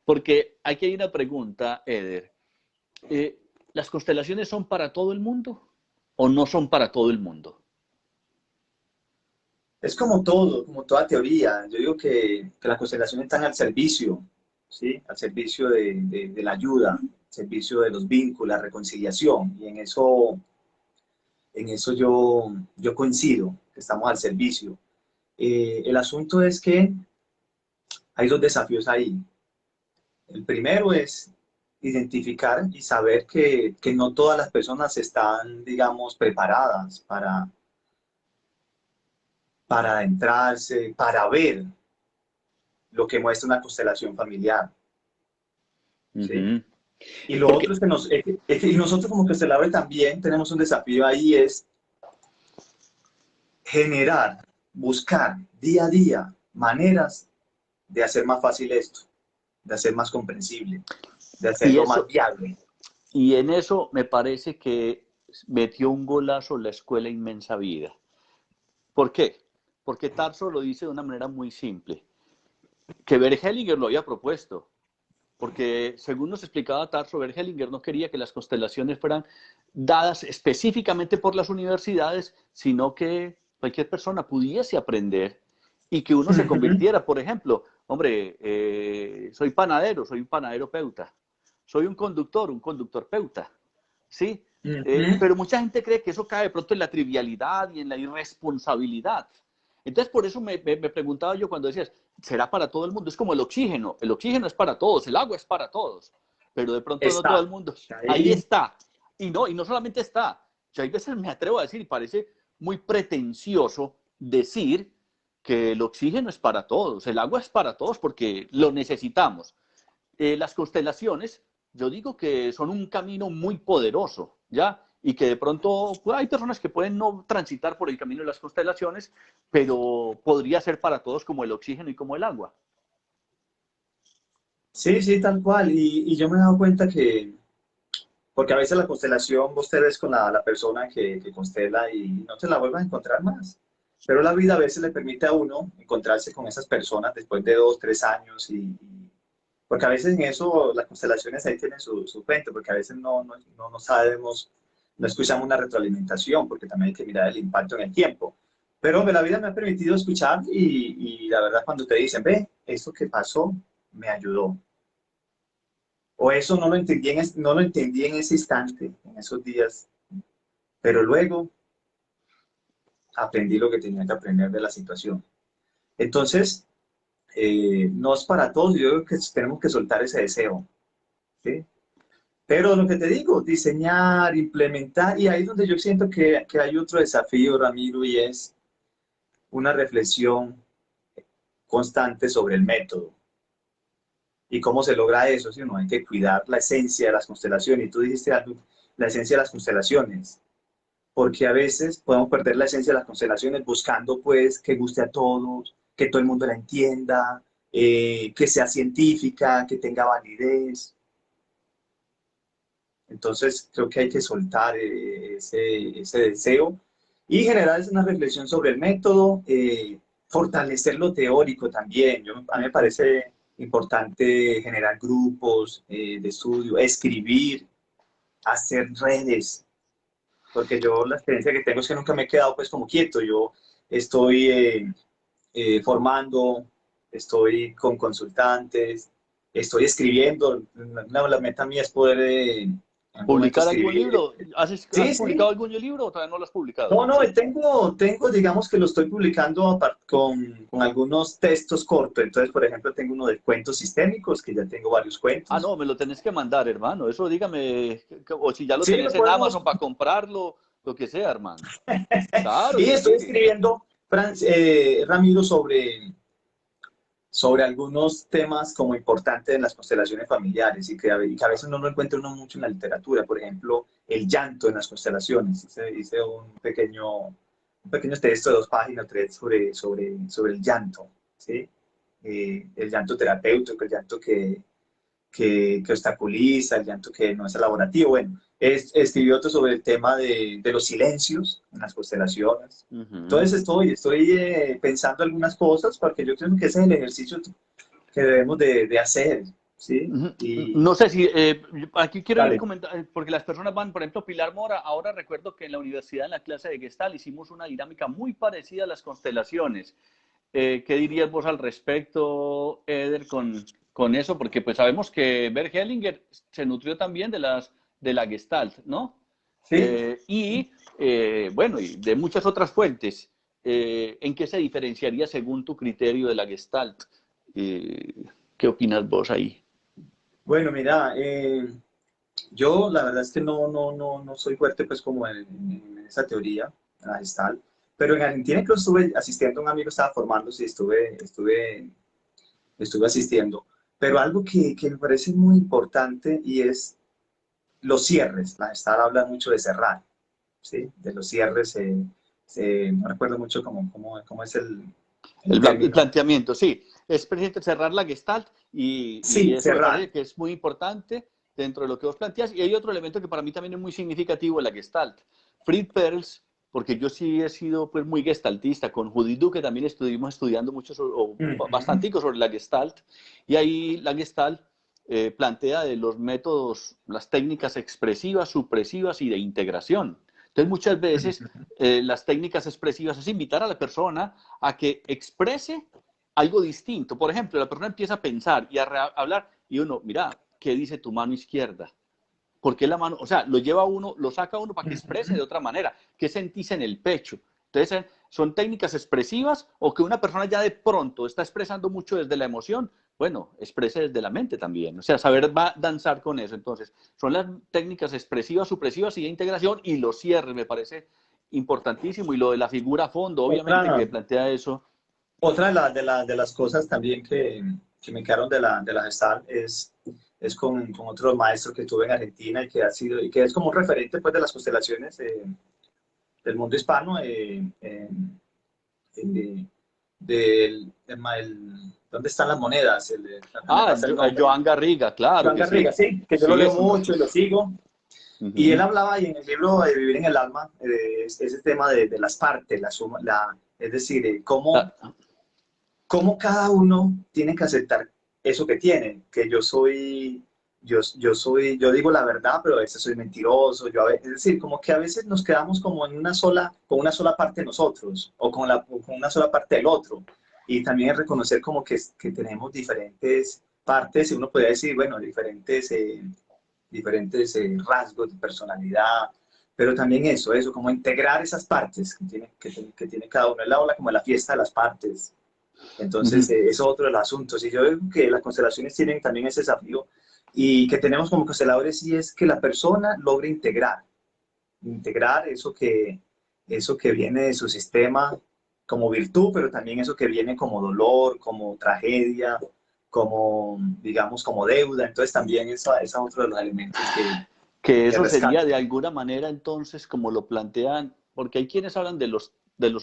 Porque aquí hay una pregunta, Eder. Eh, ¿las constelaciones son para todo el mundo o no son para todo el mundo? Es como todo, como toda teoría. Yo digo que las constelaciones están al servicio, ¿sí? Al servicio de la ayuda, al servicio de los vínculos, la reconciliación. Y en eso yo coincido, que estamos al servicio. El asunto es que hay dos desafíos ahí. El primero es identificar y saber que no todas las personas están, digamos, preparadas para adentrarse, para ver lo que muestra una constelación familiar. ¿Sí? Y lo Porque, otro es que nosotros como consteladores también tenemos un desafío ahí, es generar, buscar día a día maneras de hacer más fácil esto, de hacer más comprensible, de y hacerlo más eso, viable. y en eso me parece que metió un golazo la Escuela Inmensa Vida. ¿Por qué? Porque Tarso lo dice de una manera muy simple, que Bert Hellinger lo había propuesto, porque según nos explicaba Tarso, Bert Hellinger no quería que las constelaciones fueran dadas específicamente por las universidades, sino que cualquier persona pudiese aprender y que uno se convirtiera, por ejemplo, hombre, soy un panadero peuta, soy un conductor peuta, ¿sí? Pero mucha gente cree que eso cae de pronto en la trivialidad y en la irresponsabilidad. Entonces, por eso me preguntaba yo cuando decías, ¿será para todo el mundo? Es como el oxígeno es para todos, el agua es para todos, pero de pronto no todo el Está mundo. Ahí ahí. está. Y no solamente está. Yo hay veces me atrevo a decir, y parece muy pretencioso decir que el oxígeno es para todos, el agua es para todos porque lo necesitamos. Las constelaciones, yo digo que son un camino muy poderoso, ¿ya? Y que de pronto pues, hay personas que pueden no transitar por el camino de las constelaciones, pero podría ser para todos como el oxígeno y como el agua. Sí, sí, tal cual. Y yo me he dado cuenta que, porque a veces la constelación vos te ves con la persona que constela y no te la vuelvas a encontrar más. Pero la vida a veces le permite a uno encontrarse con esas personas después de 2, 3 años porque a veces en eso las constelaciones ahí tienen su cuento, porque a veces no sabemos, no escuchamos una retroalimentación, porque también hay que mirar el impacto en el tiempo. Pero la vida me ha permitido escuchar y la verdad cuando te dicen, ve, esto que pasó me ayudó. O eso no lo entendí en ese instante, en esos días, pero luego aprendí lo que tenía que aprender de la situación. Entonces, no es para todos, yo creo que tenemos que soltar ese deseo, ¿sí? Pero lo que te digo, diseñar, implementar, y ahí es donde yo siento que hay otro desafío, Ramiro, y es una reflexión constante sobre el método. ¿Y cómo se logra eso? ¿Sí? No hay que cuidar la esencia de las constelaciones. Y tú dijiste algo, la esencia de las constelaciones. Porque a veces podemos perder la esencia de las constelaciones buscando pues que guste a todos, que todo el mundo la entienda, que sea científica, que tenga validez. Entonces creo que hay que soltar ese deseo y generar una reflexión sobre el método, fortalecer lo teórico también. A mí me parece importante generar grupos de estudio, escribir, hacer redes, porque yo la experiencia que tengo es que nunca me he quedado pues como quieto. Yo estoy formando, estoy con consultantes, estoy escribiendo. Una de las metas mías es poder en algún momento ¿Publicar algún escribir. libro? ¿Has Sí, publicado sí. algún libro o todavía no lo has publicado? No, digamos que lo estoy publicando con algunos textos cortos. Entonces, por ejemplo, tengo uno de cuentos sistémicos, que ya tengo varios Ah, cuentos. no, me lo tenés que mandar, hermano. Eso dígame, o si ya lo Sí, lo tenés en podemos. Amazon para comprarlo, lo que sea, hermano. Claro Y que estoy sí. escribiendo, Ramiro, sobre algunos temas como importantes en las constelaciones familiares y que a veces no lo encuentra uno mucho en la literatura. Por ejemplo, el llanto en las constelaciones. Hice un pequeño texto de 2 páginas, 3, sobre el llanto, ¿sí? El llanto terapéutico, el llanto que obstaculiza, el llanto que no es elaborativo. Bueno, escribió otro sobre el tema de los silencios en las constelaciones. Ujú. Entonces estoy pensando algunas cosas porque yo creo que ese es el ejercicio que debemos de hacer. ¿sí? No sé si, aquí quiero ir Dale. comentando, porque las personas van, por ejemplo, Pilar Mora, ahora recuerdo que en la universidad, en la clase de Gestalt, hicimos una dinámica muy parecida a las constelaciones. ¿Qué dirías vos al respecto, Eder, con eso? Porque pues sabemos que Bert Hellinger se nutrió también de la Gestalt, ¿no? Sí. Bueno, y de muchas otras fuentes. ¿En qué se diferenciaría según tu criterio de la Gestalt? ¿Qué opinas vos ahí? Bueno, mira, yo la verdad es que no soy fuerte pues como en esa teoría, en la Gestalt, pero en Argentina incluso estuve asistiendo, un amigo estaba formándose y estuve asistiendo. Pero algo que me parece muy importante y es los cierres. La Gestalt habla mucho de cerrar, ¿sí? De los cierres, no recuerdo mucho cómo es el El término. planteamiento, sí. Es precisamente cerrar la Gestalt y Sí, eso me cerrar. parece que es muy importante dentro de lo que vos planteas. Y hay otro elemento que para mí también es muy significativo de la Gestalt. Fritz Perls, porque yo sí he sido pues muy gestaltista, con Judith Duque también estuvimos estudiando mucho o Ujú. bastante sobre la Gestalt. Y ahí la Gestalt plantea de los métodos, las técnicas expresivas, supresivas y de integración. Entonces muchas veces las técnicas expresivas es invitar a la persona a que exprese algo distinto. Por ejemplo, la persona empieza a pensar y a hablar y uno, mira, ¿qué dice tu mano izquierda? ¿Por qué la mano? O sea, lo lleva uno, lo saca uno para que exprese de otra manera. ¿Qué sentís en el pecho? Entonces, son técnicas expresivas o que una persona ya de pronto está expresando mucho desde la emoción. Bueno, exprese desde la mente también. O sea, saber va a danzar con eso. Entonces, son las técnicas expresivas, supresivas y de integración y los cierres me parece importantísimo. Y lo de la figura a fondo, obviamente, Otra, que plantea eso. otra de las cosas también que me quedaron de la Gestalt es con otro maestro que tuve en Argentina y que ha sido, y que es como un referente pues de las constelaciones del mundo hispano, ¿dónde están las monedas? Me Ah, pasa el nombre. Joan Garriga, claro Joan que Garriga, sí. sí, que yo lo Sí, leo es un... mucho y lo sigo. Y él hablaba ahí en el libro de Vivir en el Alma, ese tema de las partes, la suma, es decir, Ah, cómo cada uno tiene que aceptar eso que tiene, que yo digo la verdad, pero a veces soy mentiroso, es decir, como que a veces nos quedamos como en con una sola parte de nosotros, o con una sola parte del otro, y también reconocer como que tenemos diferentes partes, y uno podría decir, bueno, diferentes rasgos de personalidad, pero también eso, como integrar esas partes que tiene cada uno. Él habla como de la fiesta de las partes. Entonces, eso es otro de los asuntos. Y yo veo que las constelaciones tienen también ese desafío y que tenemos como consteladores y es que la persona logre integrar eso que viene de su sistema como virtud, pero también eso que viene como dolor, como tragedia, como, digamos, como deuda. Entonces, también esa es otro de los elementos que que eso sería rescato. de alguna manera entonces como lo plantean, porque hay quienes hablan de los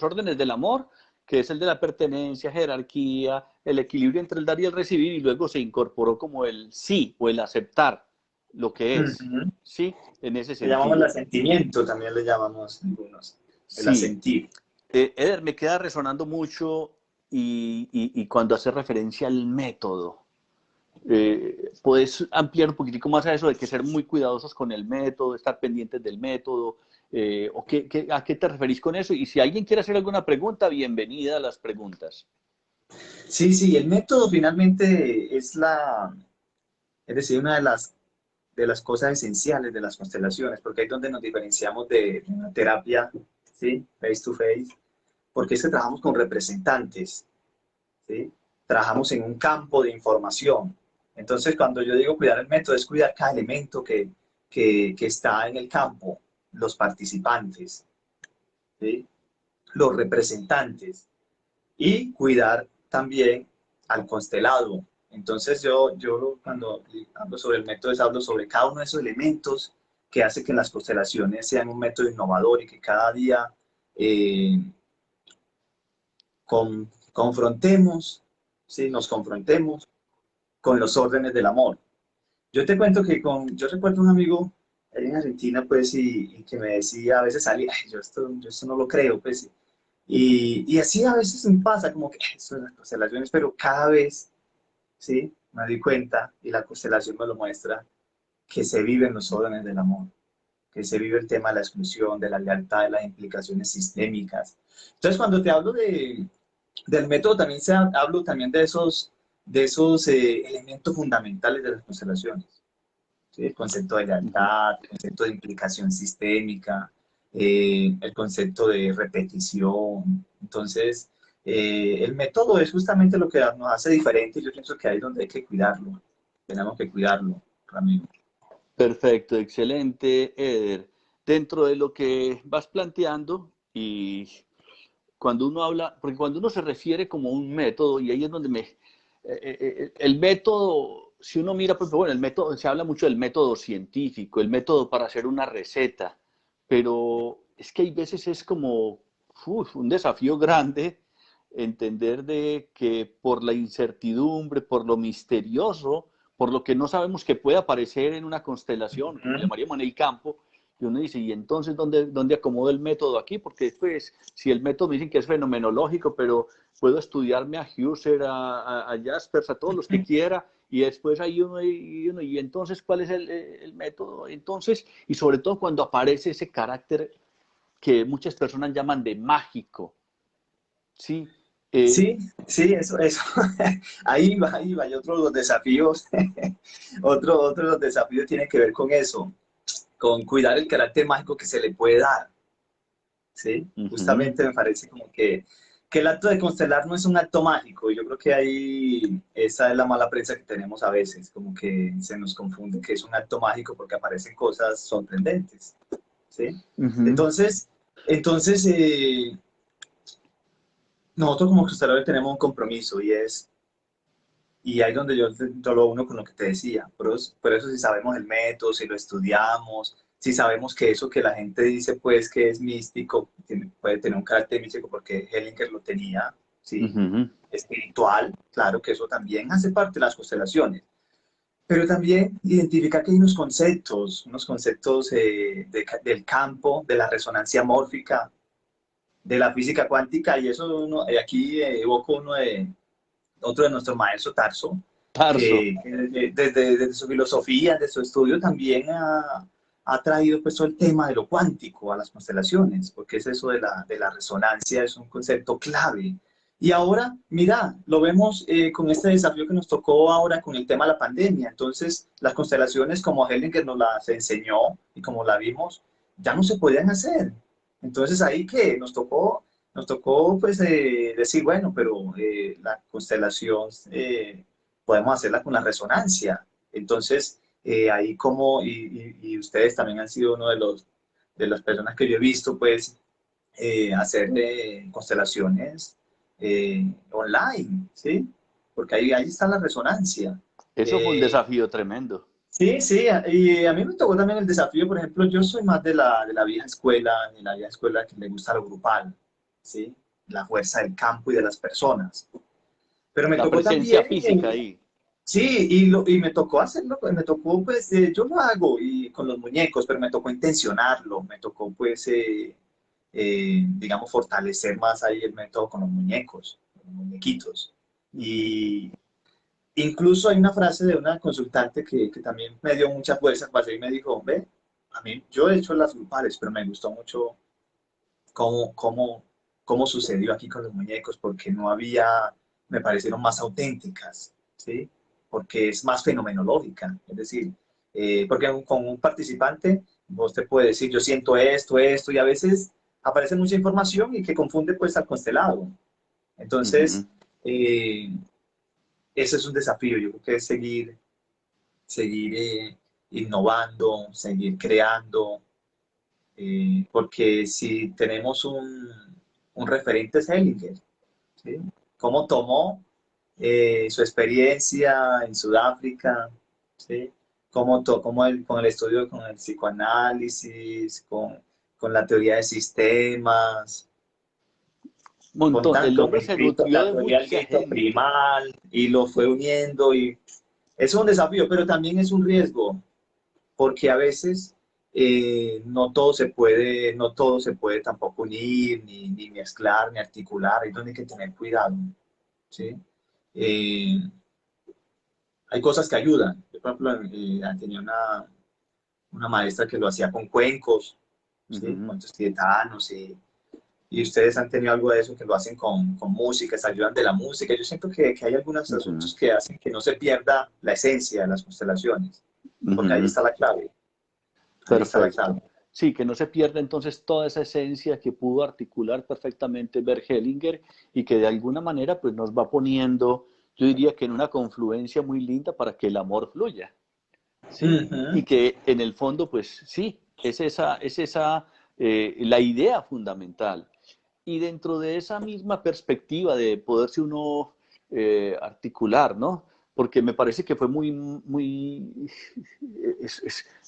órdenes del amor, que es el de la pertenencia, jerarquía, el equilibrio entre el dar y el recibir, y luego se incorporó como el sí o el aceptar lo que es, Ujú. ¿sí? En ese Le llamamos el sentido. asentimiento, también le llamamos algunos, el Sí, asentir. Eder, me queda resonando mucho y cuando hace referencia al método. ¿Puedes ampliar un poquitico más a eso de que ser muy cuidadosos con el método, estar pendientes del método? ¿O a qué te referís con eso? Y si alguien quiere hacer alguna pregunta, bienvenida a las preguntas. Sí, el método finalmente es decir, una de las cosas esenciales de las constelaciones, porque ahí es donde nos diferenciamos de una terapia, ¿sí? Face to face, porque es que trabajamos con representantes, ¿sí? Trabajamos en un campo de información. Entonces, cuando yo digo cuidar el método, es cuidar cada elemento que está en el campo, los participantes, ¿sí? Los representantes, y cuidar también al constelado. Entonces yo cuando hablo sobre el método, hablo sobre cada uno de esos elementos que hace que las constelaciones sean un método innovador y que cada día eh, confrontemos, ¿sí? Nos confrontemos con los órdenes del amor. Yo te cuento que yo recuerdo un amigo ahí en Argentina, pues, y que me decía, a veces salía, yo esto no lo creo, pues, y así a veces me pasa, como que eso de las constelaciones, pero cada vez, ¿sí? me di cuenta, y la constelación me lo muestra, que se viven los órdenes del amor, que se vive el tema de la exclusión, de la lealtad, de las implicaciones sistémicas. Entonces, cuando te hablo del método, también hablo también de esos elementos fundamentales de las constelaciones. ¿Sí? El concepto de lealtad, el concepto de implicación sistémica, el concepto de repetición. Entonces, el método es justamente lo que nos hace diferentes. Yo pienso que ahí es donde hay que cuidarlo. Tenemos que cuidarlo, Ramiro. Perfecto, excelente, Eder. Dentro de lo que vas planteando y cuando uno habla, porque cuando uno se refiere como un método, y ahí es donde el método, si uno mira, pues bueno, el método, se habla mucho del método científico, el método para hacer una receta, pero es que hay veces es como un desafío grande entender de que por la incertidumbre, por lo misterioso, por lo que no sabemos que puede aparecer en una constelación, como llamaríamos en el campo, y uno dice, ¿y entonces dónde acomodo el método aquí? Porque después, si el método me dicen que es fenomenológico, pero puedo estudiarme a Husserl, a Jaspers, a todos los que quiera, y después hay y entonces, ¿cuál es el método? Entonces, y sobre todo cuando aparece ese carácter que muchas personas llaman de mágico, ¿sí? Sí, sí, eso. Ahí va, ahí va. Y otro de los desafíos, otro de los desafíos tiene que ver con eso, con cuidar el carácter mágico que se le puede dar. ¿Sí? Justamente me parece como que el acto de constelar no es un acto mágico. Yo creo que ahí esa es la mala prensa que tenemos a veces, como que se nos confunde que es un acto mágico porque aparecen cosas sorprendentes. ¿Sí? Entonces nosotros como consteladores tenemos un compromiso y ahí donde yo lo uno con lo que te decía, por eso si sabemos el método, si lo estudiamos, si sabemos que eso que la gente dice pues que es místico, puede tener un carácter místico porque Hellinger lo tenía, ¿sí? Espiritual, claro que eso también hace parte de las constelaciones, pero también identificar que hay unos conceptos del campo, de la resonancia mórfica, de la física cuántica, y eso aquí evoco otro de nuestros maestros, Tarso, Tarso. que desde su filosofía, desde su estudio, también ha traído pues todo el tema de lo cuántico a las constelaciones, porque es eso de la resonancia, es un concepto clave. Y ahora, mira, lo vemos con este desafío que nos tocó ahora con el tema de la pandemia. Entonces, las constelaciones como Hellinger nos las enseñó y como la vimos, ya no se podían hacer. Entonces, ahí que nos tocó pues decir, bueno, pero la constelación podemos hacerla con la resonancia. Entonces, ahí como, y ustedes también han sido uno de las personas que yo he visto, pues, hacer constelaciones online, ¿sí? Porque ahí está la resonancia. Eso fue un Eh, desafío tremendo. Sí, sí, y a mí me tocó también el desafío, por ejemplo, yo soy más de la vieja escuela, de la vieja escuela que le gusta lo grupal, ¿sí? La fuerza del campo y de las personas. Pero me La tocó presencia también, física ahí. sí, y me tocó hacerlo, me tocó, pues, yo lo hago y con los muñecos, pero me tocó intencionarlo, me tocó, pues, digamos, fortalecer más ahí el método con los muñequitos. Y, incluso hay una frase de una consultante que también me dio mucha fuerza cuando y me dijo, ve, a mí, yo he hecho las grupales, pero me gustó mucho cómo, cómo, cómo sucedió aquí con los muñecos, porque no había, me parecieron más auténticas, ¿sí? Porque es más fenomenológica, es decir, porque con un participante vos te puedes decir, yo siento esto, y a veces aparece mucha información y que confunde pues al constelado. Entonces, ese es un desafío, yo creo que es seguir innovando, seguir creando, porque si tenemos un referente es Hellinger, ¿sí? Cómo tomó su experiencia en Sudáfrica, ¿sí? Con el estudio, con el psicoanálisis, con la teoría de sistemas, con Montón. El tanto, hombre se nutrió la de teoría del mucha grito gente. primal, y lo fue uniendo, y es un desafío, pero también es un riesgo, porque a veces no todo se puede tampoco unir, ni mezclar, ni articular, ahí es donde hay que tener cuidado, ¿sí? Eh, hay cosas que ayudan. Yo, por ejemplo, tenía una maestra que lo hacía con cuencos, ¿sí? Cuentos tibetanos, y ustedes han tenido algo de eso, que lo hacen con música, se ayudan de la música. Yo siento que hay algunos asuntos que hacen que no se pierda la esencia de las constelaciones, porque ahí está la clave. Ahí está la Perfecto. clave. Sí, que no se pierda entonces toda esa esencia que pudo articular perfectamente Bert Hellinger y que de alguna manera pues nos va poniendo, yo diría que en una confluencia muy linda para que el amor fluya. ¿Sí? Y que en el fondo, pues sí, es esa la idea fundamental. Y dentro de esa misma perspectiva de poderse uno articular, ¿no? Porque me parece que fue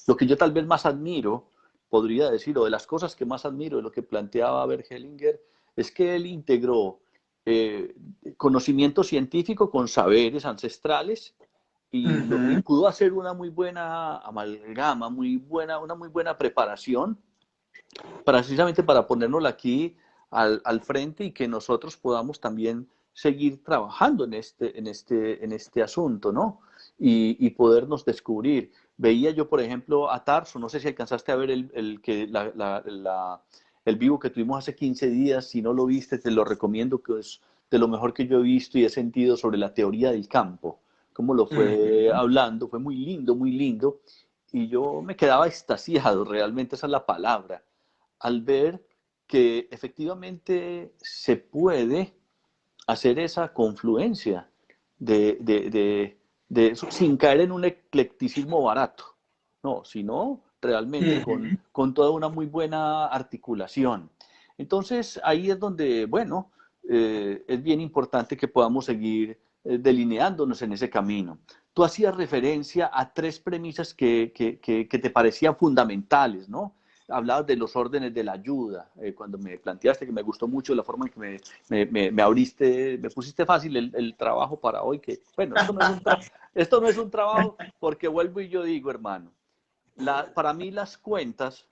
lo que yo tal vez más admiro, podría decir, o de las cosas que más admiro de lo que planteaba Bert Hellinger, es que él integró eh, conocimiento científico con saberes ancestrales y pudo hacer una muy buena amalgama, una muy buena preparación, precisamente para ponernosla aquí al frente y que nosotros podamos también seguir trabajando en este asunto, ¿no? Y podernos descubrir. Veía yo, por ejemplo, a Tarso, no sé si alcanzaste a ver el vivo que tuvimos hace 15 días, si no lo viste, te lo recomiendo, que es de lo mejor que yo he visto y he sentido sobre la teoría del campo, cómo lo fue hablando, fue muy lindo, y yo me quedaba extasiado, realmente esa es la palabra, al ver que efectivamente se puede hacer esa confluencia de eso, sin caer en un eclecticismo barato, no, sino realmente con toda una muy buena articulación. Entonces ahí es donde, bueno, es bien importante que podamos seguir delineándonos en ese camino. Tú hacías referencia a tres premisas que te parecían fundamentales, ¿no? Hablabas de los órdenes de la ayuda, cuando me planteaste que me gustó mucho la forma en que me abriste, me pusiste fácil el trabajo para hoy, que bueno, esto no es un trabajo porque vuelvo y yo digo, hermano, para mí las cuentas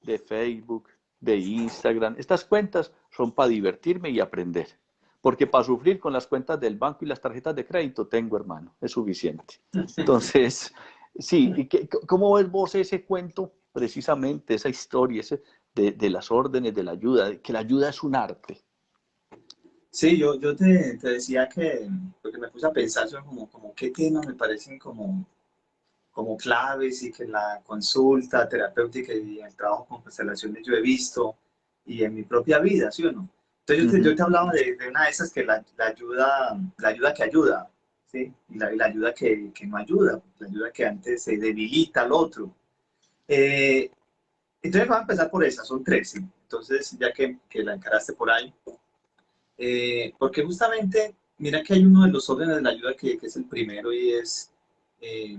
de Facebook, de Instagram, estas cuentas son para divertirme y aprender. Porque para sufrir con las cuentas del banco y las tarjetas de crédito tengo, hermano, es suficiente. Entonces, sí, ¿cómo ves vos ese cuento, precisamente, esa historia de las órdenes de la ayuda, de que la ayuda es un arte? Sí, yo te decía que, porque me puse a pensar sobre como qué temas me parecen como claves y que en la consulta terapéutica y en el trabajo con constelaciones yo he visto y en mi propia vida, ¿sí o no? Entonces yo te hablaba de una de esas que la ayuda que ayuda, ¿sí? Y la ayuda que no ayuda, la ayuda que antes se debilita al otro. Eh, entonces vamos a empezar por esa, son tres, ¿sí? Entonces ya que la encaraste por ahí, porque justamente, mira que hay uno de los órdenes de la ayuda que es el primero y es, eh,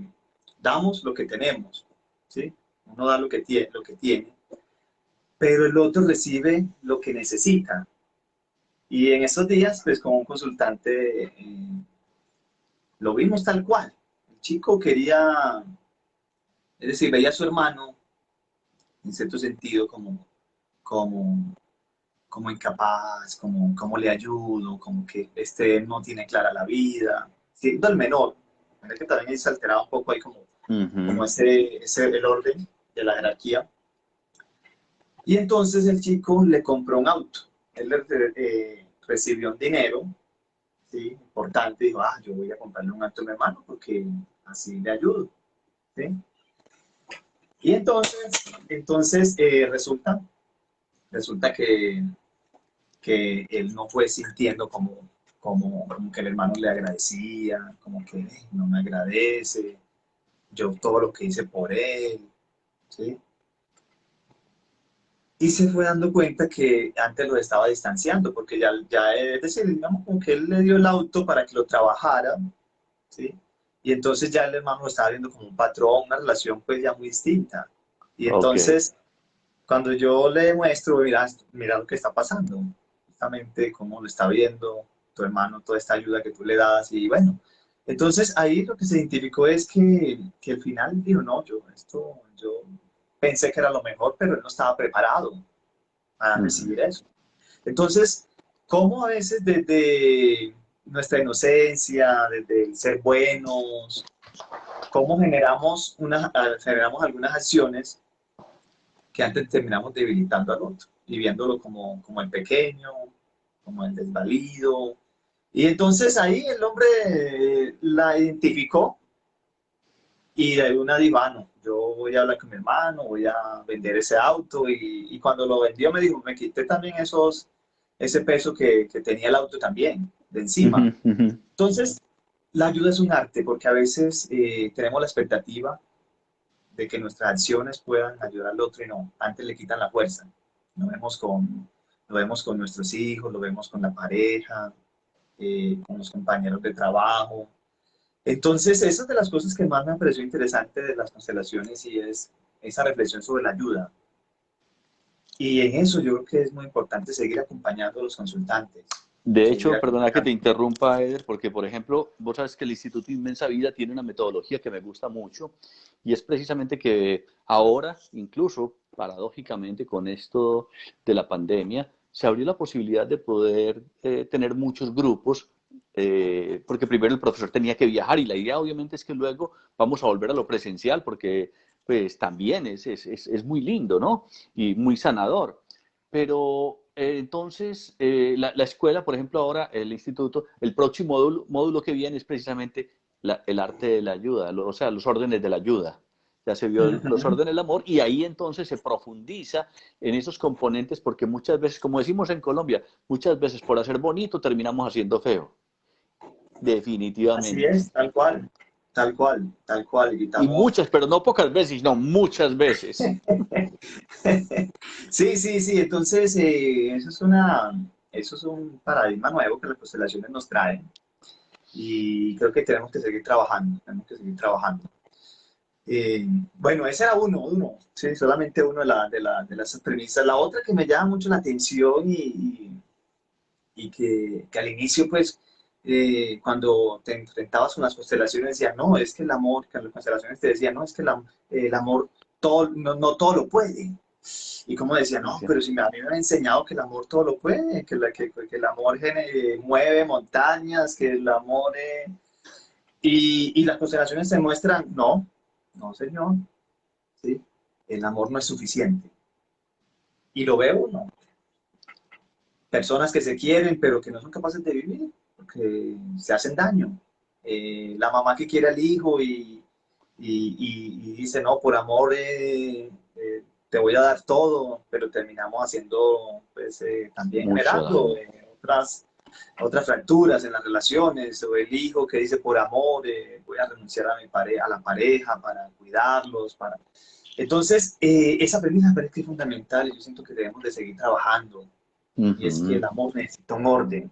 damos lo que tenemos, ¿sí? Uno da lo que tiene, pero el otro recibe lo que necesita. Y en esos días, pues como un consultante, lo vimos tal cual. El chico quería, es decir, veía a su hermano, en cierto sentido, como, como incapaz, como le ayudo, como que este no tiene clara la vida, siendo el menor. Mira que también se alteraba un poco ahí como el orden de la jerarquía. Y entonces el chico le compró un auto. Él recibió un dinero, ¿sí? Importante, dijo, yo voy a comprarle un auto a mi hermano porque así le ayudo, ¿sí? Y entonces resulta que él no fue sintiendo como que el hermano le agradecía, como que no me agradece, yo todo lo que hice por él, ¿sí? Y se fue dando cuenta que antes lo estaba distanciando, porque ya es decir, digamos, como que él le dio el auto para que lo trabajara, ¿sí? Y entonces ya el hermano lo estaba viendo como un patrón, una relación pues ya muy distinta. Y Ok. entonces, cuando yo le muestro, mira lo que está pasando, justamente cómo lo está viendo tu hermano, toda esta ayuda que tú le das, y bueno, entonces ahí lo que se identificó es que al final dijo, no, yo pensé que era lo mejor, pero él no estaba preparado para recibir eso. Entonces, ¿cómo a veces nuestra inocencia, desde el ser buenos, cómo generamos algunas acciones que antes terminamos debilitando al otro y viéndolo como el pequeño, como el desvalido. Y entonces ahí el hombre la identificó y de una dijo, ah, no, yo voy a hablar con mi hermano, voy a vender ese auto. Y cuando lo vendió me dijo, me quité también ese peso que tenía el auto también, de encima. Entonces, la ayuda es un arte porque a veces tenemos la expectativa de que nuestras acciones puedan ayudar al otro y no, antes le quitan la fuerza. Lo vemos con nuestros hijos, lo vemos con la pareja, con los compañeros de trabajo. Entonces, esa es de las cosas que más me pareció interesante de las constelaciones y es esa reflexión sobre la ayuda. Y en eso yo creo que es muy importante seguir acompañando a los consultantes. De hecho, perdona que te interrumpa, Eder, porque, por ejemplo, vos sabes que el Instituto Inmensa Vida tiene una metodología que me gusta mucho y es precisamente que ahora, incluso paradójicamente con esto de la pandemia, se abrió la posibilidad de poder tener muchos grupos, porque primero el profesor tenía que viajar y la idea obviamente es que luego vamos a volver a lo presencial porque pues también es muy lindo, ¿no? Y muy sanador. Pero entonces, la escuela, por ejemplo, ahora, el instituto, el próximo módulo que viene es precisamente el arte de la ayuda, o sea, los órdenes de la ayuda. Ya se vio los órdenes del amor y ahí entonces se profundiza en esos componentes porque muchas veces, como decimos en Colombia, muchas veces por hacer bonito terminamos haciendo feo. Así Definitivamente. es, tal cual, tal cual, tal cual. Y muchas, pero no pocas veces, no, muchas veces. Sí, sí, sí. Entonces, eso es un paradigma nuevo que las constelaciones nos traen y creo que tenemos que seguir trabajando, tenemos que seguir trabajando. Bueno, ese era uno, sí, solamente uno de las premisas. La otra que me llama mucho la atención y que al inicio, pues, cuando te enfrentabas con las constelaciones, decían, no, es que el amor, que las constelaciones te decían, no, es que el amor todo, no todo lo puede. Y como decía, no, pero si a mí me han enseñado que el amor todo lo puede, que el amor mueve montañas, que el amor... y las constelaciones te muestran, no, no, señor, ¿sí? El amor no es suficiente. Y lo veo, ¿no? Personas que se quieren, pero que no son capaces de vivir, porque se hacen daño. La mamá que quiere al hijo y dice, no, por amor te voy a dar todo, pero terminamos haciendo, pues, también Mucho generando daño. otras fracturas en las relaciones, o el hijo que dice, por amor voy a renunciar a la pareja para cuidarlos, para... Entonces, esa premisa me parece que es fundamental y yo siento que debemos de seguir trabajando. Y es que el amor necesita un orden,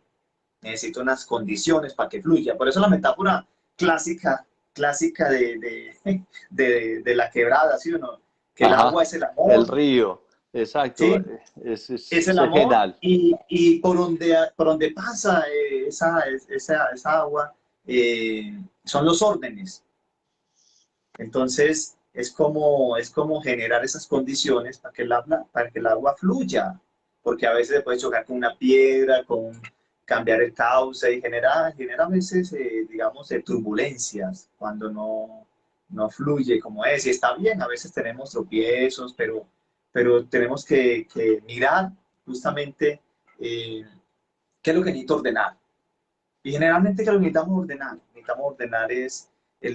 necesita unas condiciones para que fluya. Por eso la metáfora clásica de la quebrada, ¿sí o no? Que el Ajá, agua es el el amor, río, exacto, ¿sí? Es el es amor genial. y por donde pasa esa agua son los órdenes. Entonces, es como generar esas condiciones para que el agua fluya, porque a veces se puede chocar con una piedra, con cambiar el cauce y genera a veces, digamos, turbulencias cuando no fluye como es. Y está bien, a veces tenemos tropiezos, pero tenemos que mirar justamente qué es lo que necesito ordenar. Y generalmente, ¿qué es lo que necesitamos ordenar? Necesitamos ordenar es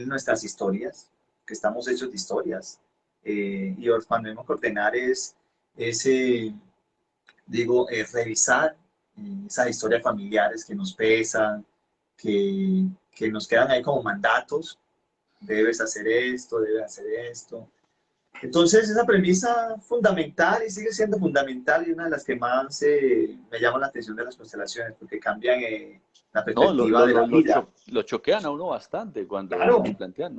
nuestras historias, que estamos hechos de historias. Y cuando tenemos que ordenar es revisar esas historias familiares que nos pesan, que nos quedan ahí como mandatos. Debes hacer esto, debes hacer esto. Entonces, esa premisa fundamental y sigue siendo fundamental y una de las que más me llama la atención de las constelaciones, porque cambian la No, perspectiva de la vida. lo choquean a uno bastante cuando Claro, nos plantean,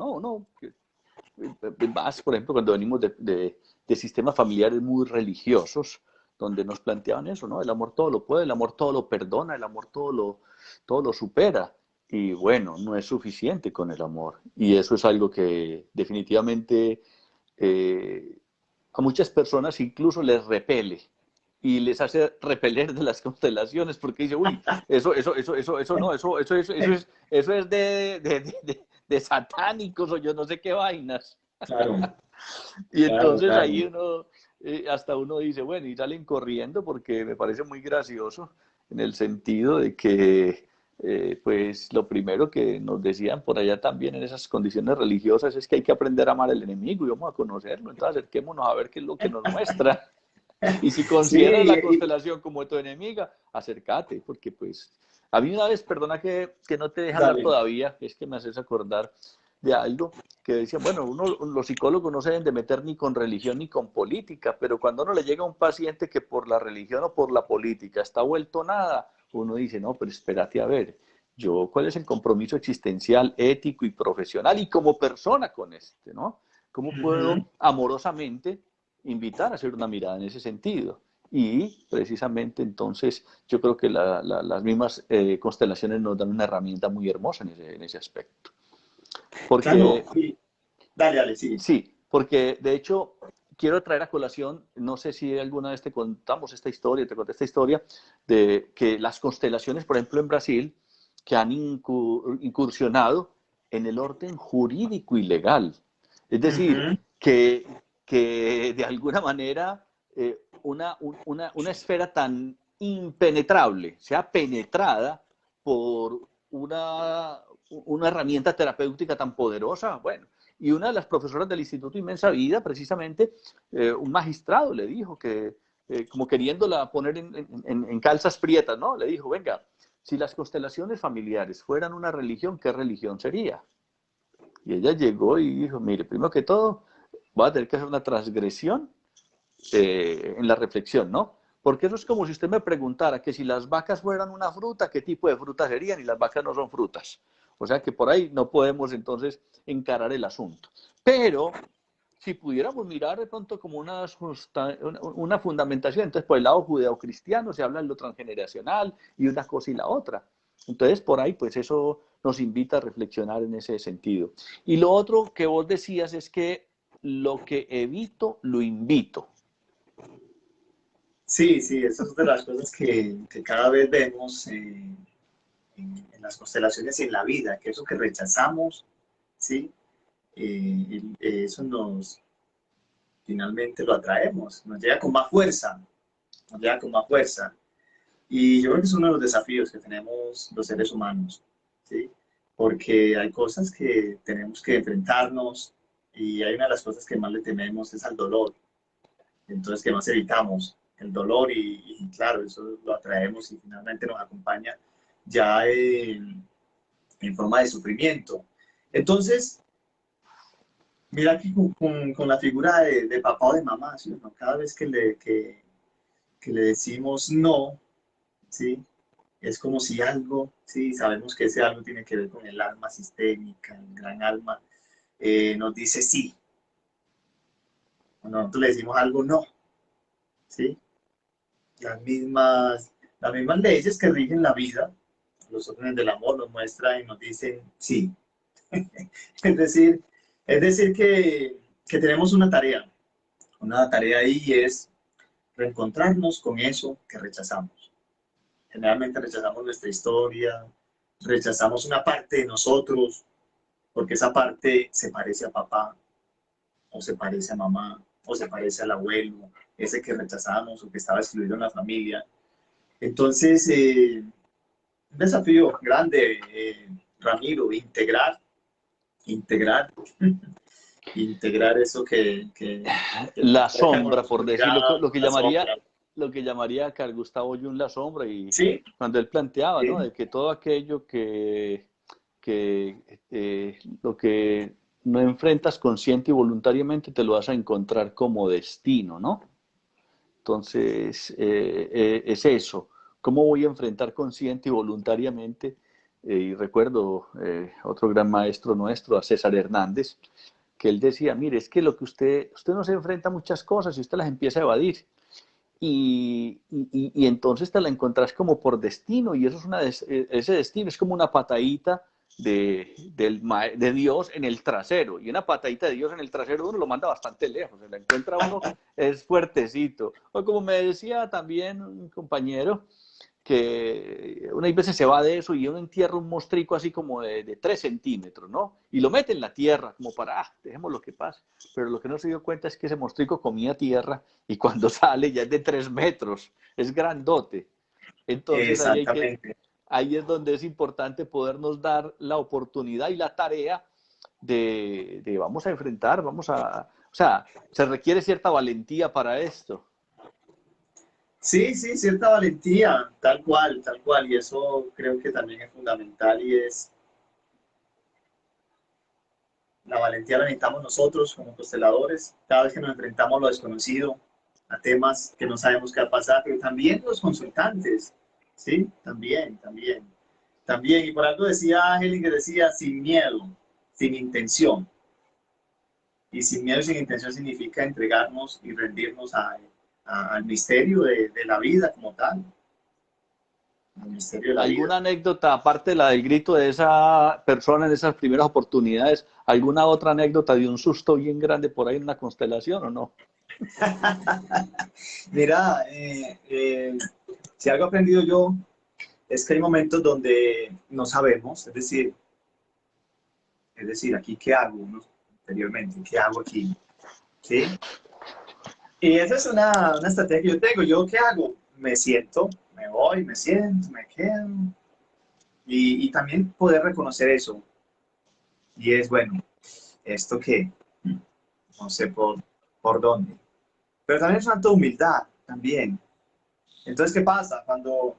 más, por ejemplo, cuando venimos de sistemas familiares muy religiosos, donde nos planteaban eso, ¿no? El amor todo lo puede, el amor todo lo perdona, el amor todo lo supera. Y bueno, no es suficiente con el amor. Y eso es algo que definitivamente a muchas personas incluso les repele. y les hace repeler de las constelaciones porque dice, uy, eso no, eso es de satánicos o yo no sé qué vainas. Claro, Y claro, entonces claro. ahí uno, hasta uno dice, bueno, y salen corriendo porque me parece muy gracioso en el sentido de que, pues lo primero que nos decían por allá también en esas condiciones religiosas es que hay que aprender a amar al enemigo y vamos a conocerlo, entonces acerquémonos a ver qué es lo que nos muestra. Y si consideras Sí, la constelación como tu enemiga, acércate, porque pues a mí una vez, perdona que no te deje hablar dale. todavía, es que me haces acordar de algo que decían, bueno, los psicólogos no se deben de meter ni con religión ni con política, pero cuando uno le llega a un paciente que por la religión o por la política está vuelto nada, uno dice, no, pero espérate a ver, yo, ¿cuál es el compromiso existencial, ético y profesional y como persona con este, ¿no? ¿Cómo puedo Ujú. amorosamente invitar a hacer una mirada en ese sentido? Y precisamente entonces yo creo que las mismas constelaciones nos dan una herramienta muy hermosa en ese aspecto. Claro, Porque, dale, dale, sí. sí, porque de hecho quiero traer a colación, no sé si alguna vez te contamos esta historia, te conté esta historia, de que las constelaciones, por ejemplo, en Brasil, que han incursionado en el orden jurídico y legal. Es decir, Ujú. que de alguna manera una esfera tan impenetrable sea penetrada por una herramienta terapéutica tan poderosa. Bueno, y una de las profesoras del Instituto Inmensa Vida, precisamente, un magistrado le dijo que, como queriéndola poner en calzas prietas, ¿no? Le dijo, venga, si las constelaciones familiares fueran una religión, ¿qué religión sería? Y ella llegó y dijo, mire, primero que todo, voy a tener que hacer una transgresión en la reflexión, ¿no? Porque eso es como si usted me preguntara que si las vacas fueran una fruta, ¿qué tipo de fruta serían? Y las vacas no son frutas. O sea que por ahí no podemos entonces encarar el asunto. Pero si pudiéramos mirar de pronto como una fundamentación, entonces por el lado judeocristiano se habla de lo transgeneracional y una cosa y la otra. Entonces por ahí pues eso nos invita a reflexionar en ese sentido. Y lo otro que vos decías es que lo que evito, lo invito. Sí, sí, esas son de las cosas que cada vez vemos en las constelaciones y en la vida, que eso que rechazamos, ¿sí? Eso nos, finalmente lo atraemos, nos llega con más fuerza, nos llega con más fuerza. Y yo creo que es uno de los desafíos que tenemos los seres humanos, ¿sí? Porque hay cosas que tenemos que enfrentarnos y hay una de las cosas que más le tememos es al dolor. Entonces, ¿qué más evitamos? El dolor y claro, eso lo atraemos y finalmente nos acompaña ya en forma de sufrimiento. Entonces, mira aquí con la figura de papá o de mamá, ¿sí? ¿No? Cada vez que le decimos no, ¿sí? Es como si algo, sí, sabemos que ese algo tiene que ver con el alma sistémica, el gran alma, nos dice sí. Cuando nosotros le decimos algo no, ¿sí? Las mismas leyes que rigen la vida, los órdenes del amor nos muestran y nos dicen sí. Es decir, es decir que tenemos una tarea ahí y es reencontrarnos con eso que rechazamos. Generalmente rechazamos nuestra historia, rechazamos una parte de nosotros, porque esa parte se parece a papá, o se parece a mamá, o se parece al abuelo, ese que rechazamos o que estaba excluido en la familia. Entonces, un desafío grande, Ramiro, integrar, integrar eso que nos La afecta con la sombra, por decirlo, oscuridad, la sombra. lo que llamaría Carl Gustavo Jung la sombra, y Sí, cuando él planteaba, ¿no? sí, De que todo aquello lo que no enfrentas consciente y voluntariamente te lo vas a encontrar como destino, ¿no? Entonces, es eso. ¿Cómo voy a enfrentar consciente y voluntariamente? Y recuerdo otro gran maestro nuestro, a César Hernández, que él decía, mire, es que lo que usted no se enfrenta a muchas cosas y usted las empieza a evadir. Y entonces te la encontrás como por destino y eso es ese destino es como una patadita de Dios en el trasero, y una patadita de Dios en el trasero uno lo manda bastante lejos, se la encuentra uno, es fuertecito. O como me decía también un compañero, que una veces se va de eso y uno entierra un mostrico así como de 3 centímetros, ¿no? Y lo mete en la tierra, como para, dejemos lo que pase. Pero lo que no se dio cuenta es que ese mostrico comía tierra y cuando sale ya es de 3 metros, es grandote. Entonces Exactamente. ahí es donde es importante podernos dar la oportunidad y la tarea de vamos a enfrentar, o sea, se requiere cierta valentía para esto. Sí, sí, cierta valentía, tal cual, y eso creo que también es fundamental y es la valentía la necesitamos nosotros como consteladores, cada vez que nos enfrentamos a lo desconocido, a temas que no sabemos qué va a pasar, pero también los consultantes, ¿sí? También, y por algo decía Ángel que decía sin miedo, sin intención, y sin miedo y sin intención significa entregarnos y rendirnos al misterio de la vida como tal. El misterio de la vida. ¿Alguna anécdota, aparte de la del grito de esa persona en esas primeras oportunidades, alguna otra anécdota de un susto bien grande por ahí en una constelación o no? Mira, si algo he aprendido yo es que hay momentos donde no sabemos, es decir, aquí qué hago, ¿no? Anteriormente, ¿qué hago aquí? ¿Sí? Y esa es una estrategia que yo tengo. ¿Yo qué hago? Me siento, me voy, me siento, me quedo. Y también poder reconocer eso. Y es, bueno, ¿esto qué? No sé por dónde. Pero también es una acto de humildad, también. Entonces, ¿qué pasa? Cuando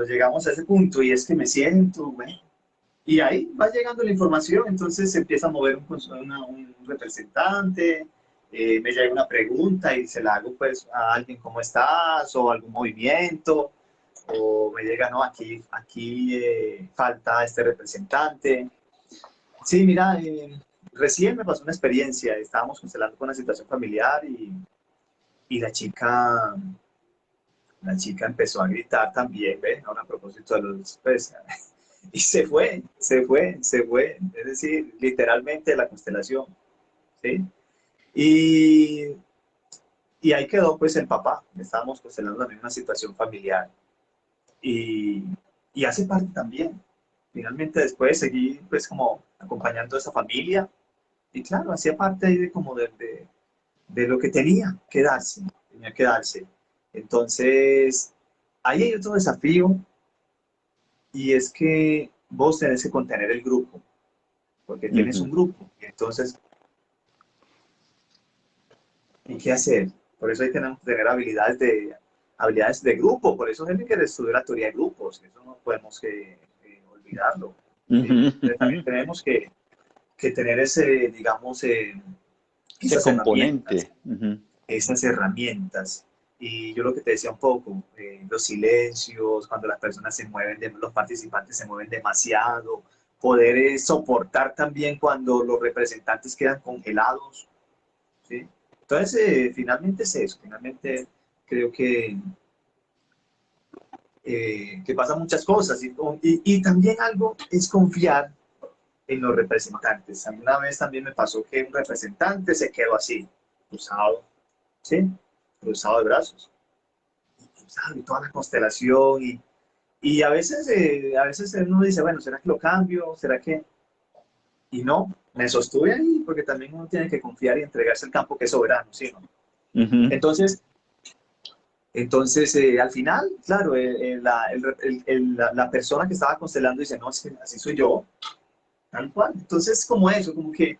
llegamos a ese punto y es que me siento, bueno, y ahí va llegando la información, entonces se empieza a mover un representante, me llega una pregunta y se la hago pues a alguien, ¿cómo estás? O algún movimiento, o me llega, no, aquí falta este representante. Sí, mira, recién me pasó una experiencia, estábamos constelando con una situación familiar y la chica empezó a gritar también, ¿ves? Ahora a propósito de los, pues, y se fue, es decir, literalmente la constelación, ¿sí? Y, y ahí quedó pues el papá, estábamos constelando también una situación familiar y, y hace parte también. Finalmente después seguí pues como acompañando a esa familia y claro, hacía parte ahí de como de lo que tenía que darse. Entonces, ahí hay otro desafío y es que vos tenés que contener el grupo, porque tienes un grupo. Y entonces, ¿y qué hacer? Por eso ahí tenemos que tener habilidades de grupo, por eso es que estudiar la teoría de grupos, eso no podemos olvidarlo. ¿Sí? Entonces, también tenemos que tener digamos, Ese esas herramientas. componente. Esas herramientas. Y yo lo que te decía un poco, los silencios, cuando las personas se mueven, los participantes se mueven demasiado, poder soportar también cuando los representantes quedan congelados, ¿sí? Entonces, finalmente es eso, finalmente creo que pasan muchas cosas y también algo es confiar en los representantes. A mí una vez también me pasó que un representante se quedó así, cruzado, ¿sí? Cruzado de brazos, cruzado y toda la constelación y a veces uno dice, bueno, ¿será que lo cambio? ¿Será que...? Y no, me sostuve ahí porque también uno tiene que confiar y entregarse al campo que es soberano, ¿sí? ¿No? Entonces, al final, claro, la persona que estaba constelando dice, no, es que así soy yo, tal cual. Entonces, como eso, como que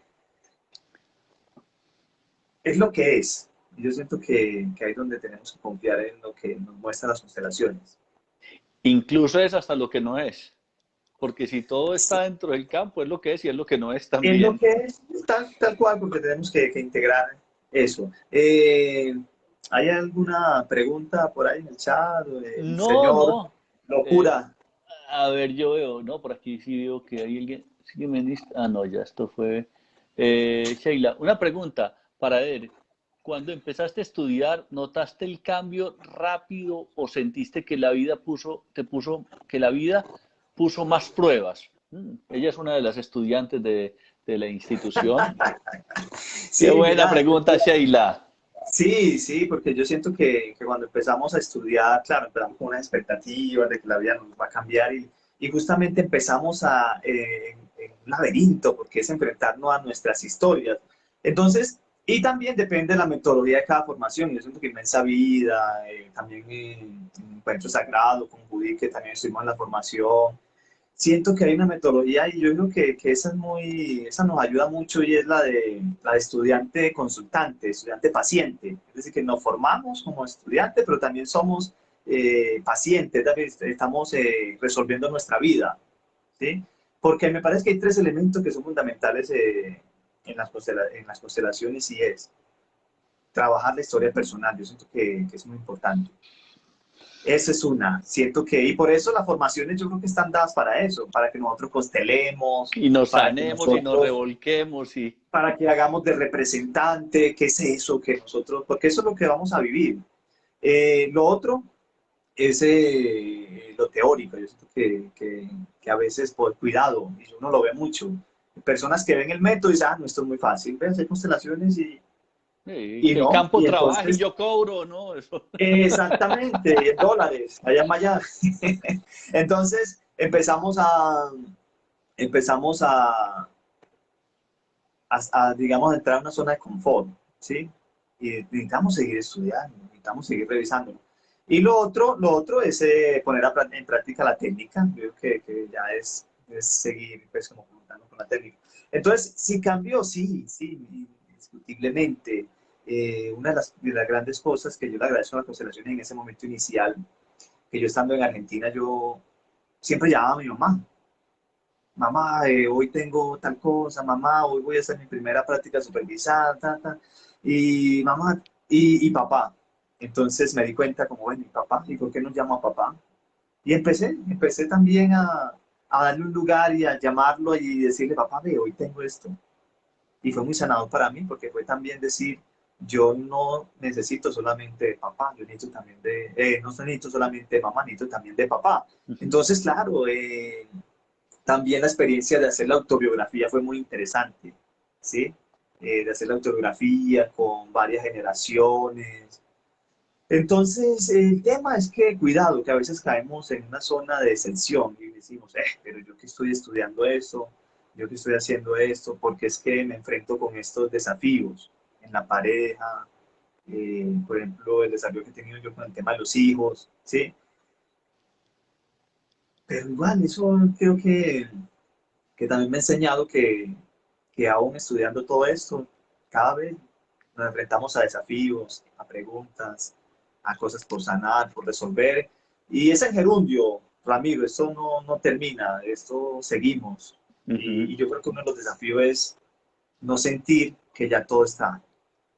es lo que es. Y yo siento que ahí es donde tenemos que confiar en lo que nos muestran las constelaciones. Incluso es hasta lo que no es. Porque si todo está dentro del campo, es lo que es y es lo que no es Es lo también. que es, tal cual, porque tenemos que integrar eso. ¿Hay alguna pregunta por ahí en el chat? El No, señor no. Eh, Locura. a ver, yo veo, no, por aquí sí veo que hay alguien. Sí que no, ya esto fue. Sheila, una pregunta para ver. Cuando empezaste a estudiar, ¿notaste el cambio rápido o sentiste que la vida que la vida puso más pruebas? Ella es una de las estudiantes de la institución. Sí, Qué buena mira, pregunta, Sheila. sí, sí, porque yo siento que cuando empezamos a estudiar, claro, empezamos con unas expectativas de que la vida nos va a cambiar y justamente empezamos en un laberinto, porque es enfrentarnos a nuestras historias. Entonces, y también depende de la metodología de cada formación. Yo siento que Inmensa Vida, también en Encuentro Sagrado con Judy, que también estuvimos en la formación, siento que hay una metodología y yo creo que esa es esa nos ayuda mucho y es la de estudiante consultante, estudiante paciente. Es decir, que nos formamos como estudiante, pero también somos pacientes, también estamos resolviendo nuestra vida, ¿sí? Porque me parece que hay tres elementos que son fundamentales en las constelaciones y es trabajar la historia personal. Yo siento que es muy importante. Esa es una. Siento que, y por eso las formaciones yo creo que están dadas para eso, para que nosotros constelemos, Y nos para que sanemos y nos nosotros, revolquemos y... para que hagamos de representante, qué es eso que nosotros, porque eso es lo que vamos a vivir. Lo otro es lo teórico. Yo siento que a veces por cuidado, y uno lo ve mucho, personas que ven el método y dicen, ah, no, esto es muy fácil, ven a hacer constelaciones Sí, y que el no, campo y trabaje y entonces yo cobro, ¿no? Eso. exactamente, y en dólares, allá en Miami. Entonces empezamos digamos, a entrar a una zona de confort, ¿sí? Y necesitamos seguir estudiando, necesitamos seguir revisando. Y lo otro es poner en práctica la técnica. Creo que ya es seguir, pues, como comentando con la técnica. Entonces, sí cambió, sí, sí, indiscutiblemente. Una de las grandes cosas que yo le agradezco a la constelación en ese momento inicial, que yo estando en Argentina, yo siempre llamaba a mi mamá. Mamá, hoy tengo tal cosa, mamá, hoy voy a hacer mi primera práctica supervisada, ta, ta. Y mamá, y papá. Entonces me di cuenta como, bueno, mi papá, ¿y por qué no llamo a papá? Y empecé también a darle un lugar y a llamarlo y decirle, papá, ve, hoy tengo esto. Y fue muy sanador para mí porque fue también decir, yo no necesito solamente de papá, yo necesito también no necesito solamente de mamá, necesito también de papá. Entonces, claro, también la experiencia de hacer la autobiografía fue muy interesante, ¿sí? De hacer la autobiografía con varias generaciones. Entonces, el tema es que, cuidado, que a veces caemos en una zona de exención y decimos, pero yo que estoy estudiando esto, yo que estoy haciendo esto, porque es que me enfrento con estos desafíos en la pareja, por ejemplo, el desafío que he tenido yo con el tema de los hijos, ¿sí? Pero igual, eso creo que también me ha enseñado que aún estudiando todo esto, cada vez nos enfrentamos a desafíos, a preguntas, a cosas por sanar, por resolver. Y es en gerundio, Ramiro, esto no termina, esto seguimos. Ujú. Y yo creo que uno de los desafíos es no sentir que ya todo está,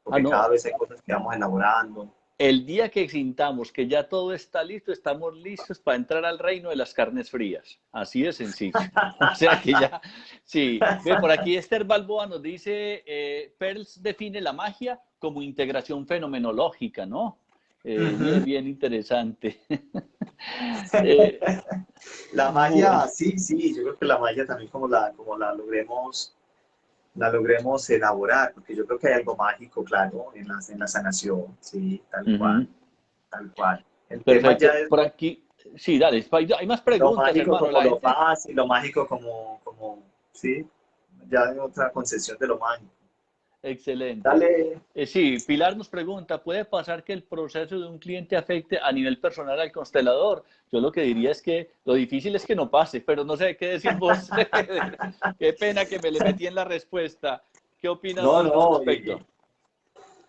Ah, porque cada no. vez hay cosas que vamos elaborando. El día que sintamos que ya todo está listo, estamos listos para entrar al reino de las carnes frías. Así de sencillo. O sea que ya, sí. Ve, por aquí Esther Balboa nos dice, Pearls define la magia como integración fenomenológica, ¿no? Bien, Ujú. bien interesante. Eh, La bueno, magia, sí, sí, yo creo que la magia también como la logremos elaborar, porque yo creo que hay algo mágico, claro, en la sanación, sí, tal cual, ujú. tal cual. El tema ya Perfecto. es Por aquí, sí, dale, hay más lo preguntas, mágico hermano. como La lo gente, fácil, lo mágico como, sí, ya hay otra concepción de lo mágico. excelente. Dale, Sí, Pilar nos pregunta, ¿puede pasar que el proceso de un cliente afecte a nivel personal al constelador? Yo lo que diría es que lo difícil es que no pase, pero no sé qué decir vos. Qué pena que me le metí en la respuesta. ¿Qué opinas no, vos al no, respecto?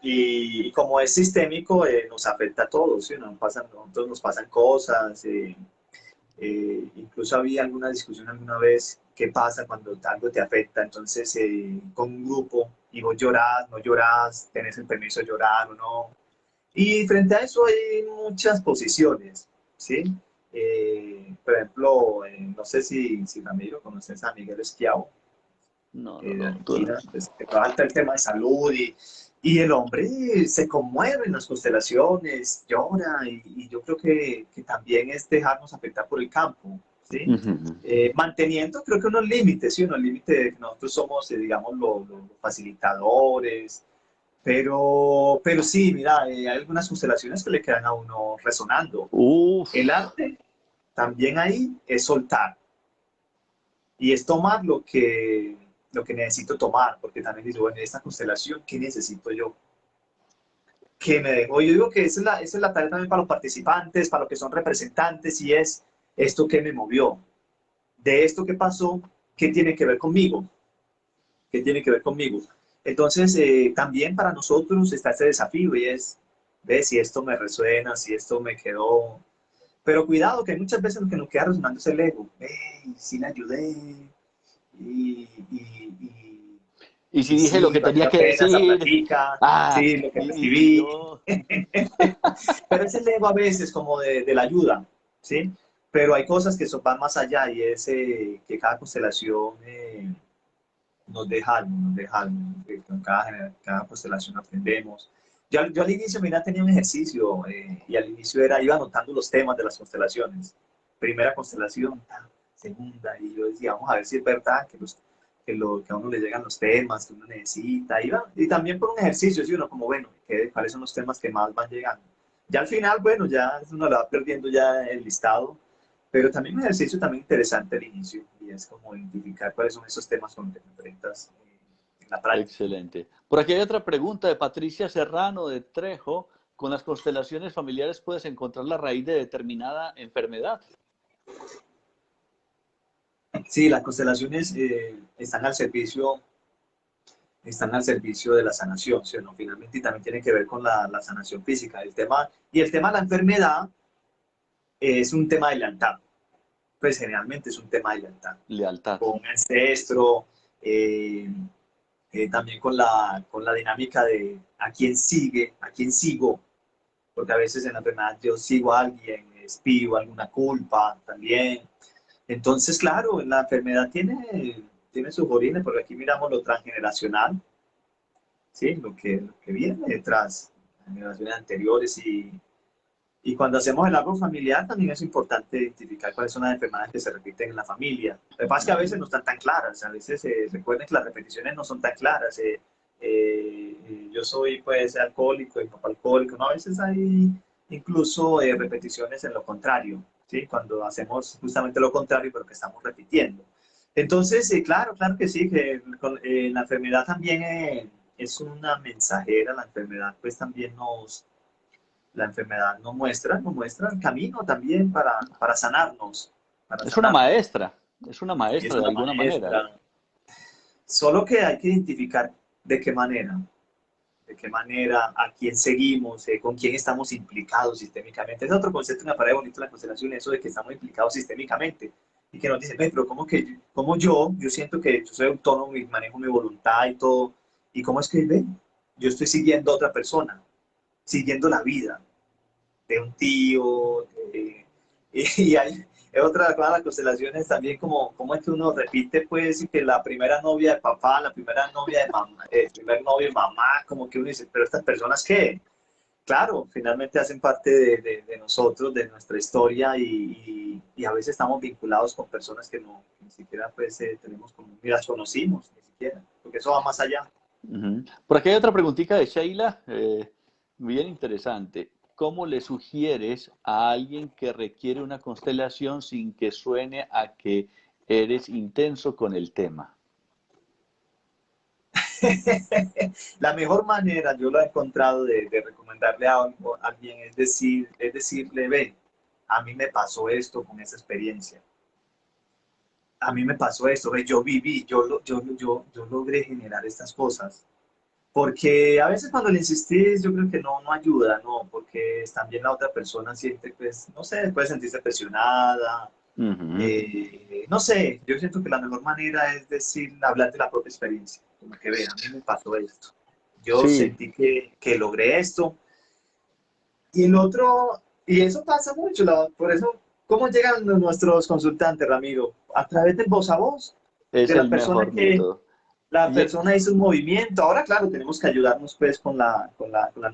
y como es sistémico, nos afecta a todos, ¿sí? Nosotros nos pasan cosas, incluso había alguna discusión alguna vez, ¿qué pasa cuando algo te afecta? Entonces, con un grupo, y vos llorás, no llorás, tenés el permiso de llorar o no. Y frente a eso hay muchas posiciones, ¿sí? Por ejemplo, no sé si Ramiro conoces a Miguel Esquiavo, No, no, de no. Argentina, pues, que trata el tema de salud y el hombre se conmueve en las constelaciones, llora y yo creo que también es dejarnos afectar por el campo. ¿sí? Ujú. Manteniendo, creo que unos límites, ¿sí? Unos límites de que nosotros somos, digamos, los facilitadores, pero sí, mira, hay algunas constelaciones que le quedan a uno resonando. El Uf, arte también ahí es soltar y es tomar lo que necesito tomar, porque también digo, bueno, en esta constelación, ¿qué necesito yo? ¿Qué me dejo? Yo digo que esa es la tarea también para los participantes, para los que son representantes, y es esto que me movió, de esto que pasó, ¿qué tiene que ver conmigo? ¿Qué tiene que ver conmigo? Entonces, también para nosotros está este desafío y es, ver si esto me resuena, si esto me quedó. Pero cuidado, que muchas veces lo que nos queda resonando es el ego. Hey, sí le ayudé y, y, y, y si y dije lo sí, que valió tenía la que pena esa decir, platica, ah, sí, lo que y recibí. yo, Pero es el ego a veces como de la ayuda, ¿sí? Pero hay cosas que van más allá y es que cada constelación nos deja algo, que con cada constelación aprendemos. Yo al inicio, mira, tenía un ejercicio y al inicio iba anotando los temas de las constelaciones. Primera constelación, segunda, y yo decía, vamos a ver si es verdad que a uno le llegan los temas que uno necesita. Y también por un ejercicio, ¿sí? Uno como, bueno, ¿cuáles son los temas que más van llegando? Ya al final, bueno, ya uno le va perdiendo ya el listado, pero también un ejercicio también interesante al inicio, y es como identificar cuáles son esos temas con los que te enfrentas en la práctica. excelente. Por aquí hay otra pregunta de Patricia Serrano de Trejo. ¿Con las constelaciones familiares puedes encontrar la raíz de determinada enfermedad? Sí, las constelaciones están al servicio de la sanación, ¿sí o no? Finalmente, y también tiene que ver con la sanación física. Y el tema de la enfermedad es un tema de lealtad, pues generalmente es un tema de lealtad, Lealtad. con un ancestro, eh, también con la dinámica de a quién sigue, a quién sigo, porque a veces en la enfermedad yo sigo a alguien, espío alguna culpa también. Entonces, claro, la enfermedad tiene sus orígenes, porque aquí miramos lo transgeneracional, ¿sí? Lo que viene detrás, generaciones anteriores, y cuando hacemos el árbol familiar también es importante identificar cuáles son las enfermedades que se repiten en la familia. Lo que pasa es que a veces no están tan claras, a veces recuerden que las repeticiones no son tan claras. Yo soy pues alcohólico y papá alcohólico, ¿no? A veces hay incluso repeticiones en lo contrario, ¿sí? Cuando hacemos justamente lo contrario, pero que estamos repitiendo. Entonces, claro, claro que sí, que la enfermedad también es una mensajera, la enfermedad pues también la enfermedad nos muestra el camino también para sanarnos, para Es una sanarnos. maestra, es una Y es maestra de una alguna manera. maestra. Solo que hay que identificar de qué manera, a quién seguimos, con quién estamos implicados sistémicamente. Es otro concepto que me parece bonito en la constelación, eso de que estamos implicados sistémicamente. Y que nos dicen, pero ¿cómo que, cómo yo siento que yo soy autónomo y manejo mi voluntad y todo, y cómo es que ven? Yo estoy siguiendo a otra persona, siguiendo la vida de un tío, y hay otra cosa de las constelaciones también como es que uno repite pues que la primera novia de papá, la primera novia de mamá, el primer novio de mamá, como que uno dice, pero estas personas qué, claro, finalmente hacen parte de nosotros, de nuestra historia y a veces estamos vinculados con personas que ni siquiera pues tenemos como, ni las conocimos, ni siquiera, porque eso va más allá. Ujú. Por aquí hay otra preguntita de Sheila, bien interesante. ¿Cómo le sugieres a alguien que requiere una constelación sin que suene a que eres intenso con el tema? La mejor manera, yo lo he encontrado de recomendarle a alguien es decirle, ven, a mí me pasó esto con esa experiencia. A mí me pasó esto, ve, yo viví, yo logré generar estas cosas. Porque a veces cuando le insistís, yo creo que no ayuda, ¿no? Porque también la otra persona siente, pues, no sé, puede sentirse presionada, Ujú. no sé, yo siento que la mejor manera es decir, hablar de la propia experiencia, como que ve, a mí me pasó esto, yo Sí, sentí que logré esto, y el otro, y eso pasa mucho, por eso, ¿cómo llegan nuestros consultantes, Ramiro? A través del voz a voz, es de la el persona mejor método. la persona hizo un movimiento. Ahora, claro, tenemos que ayudarnos pues con las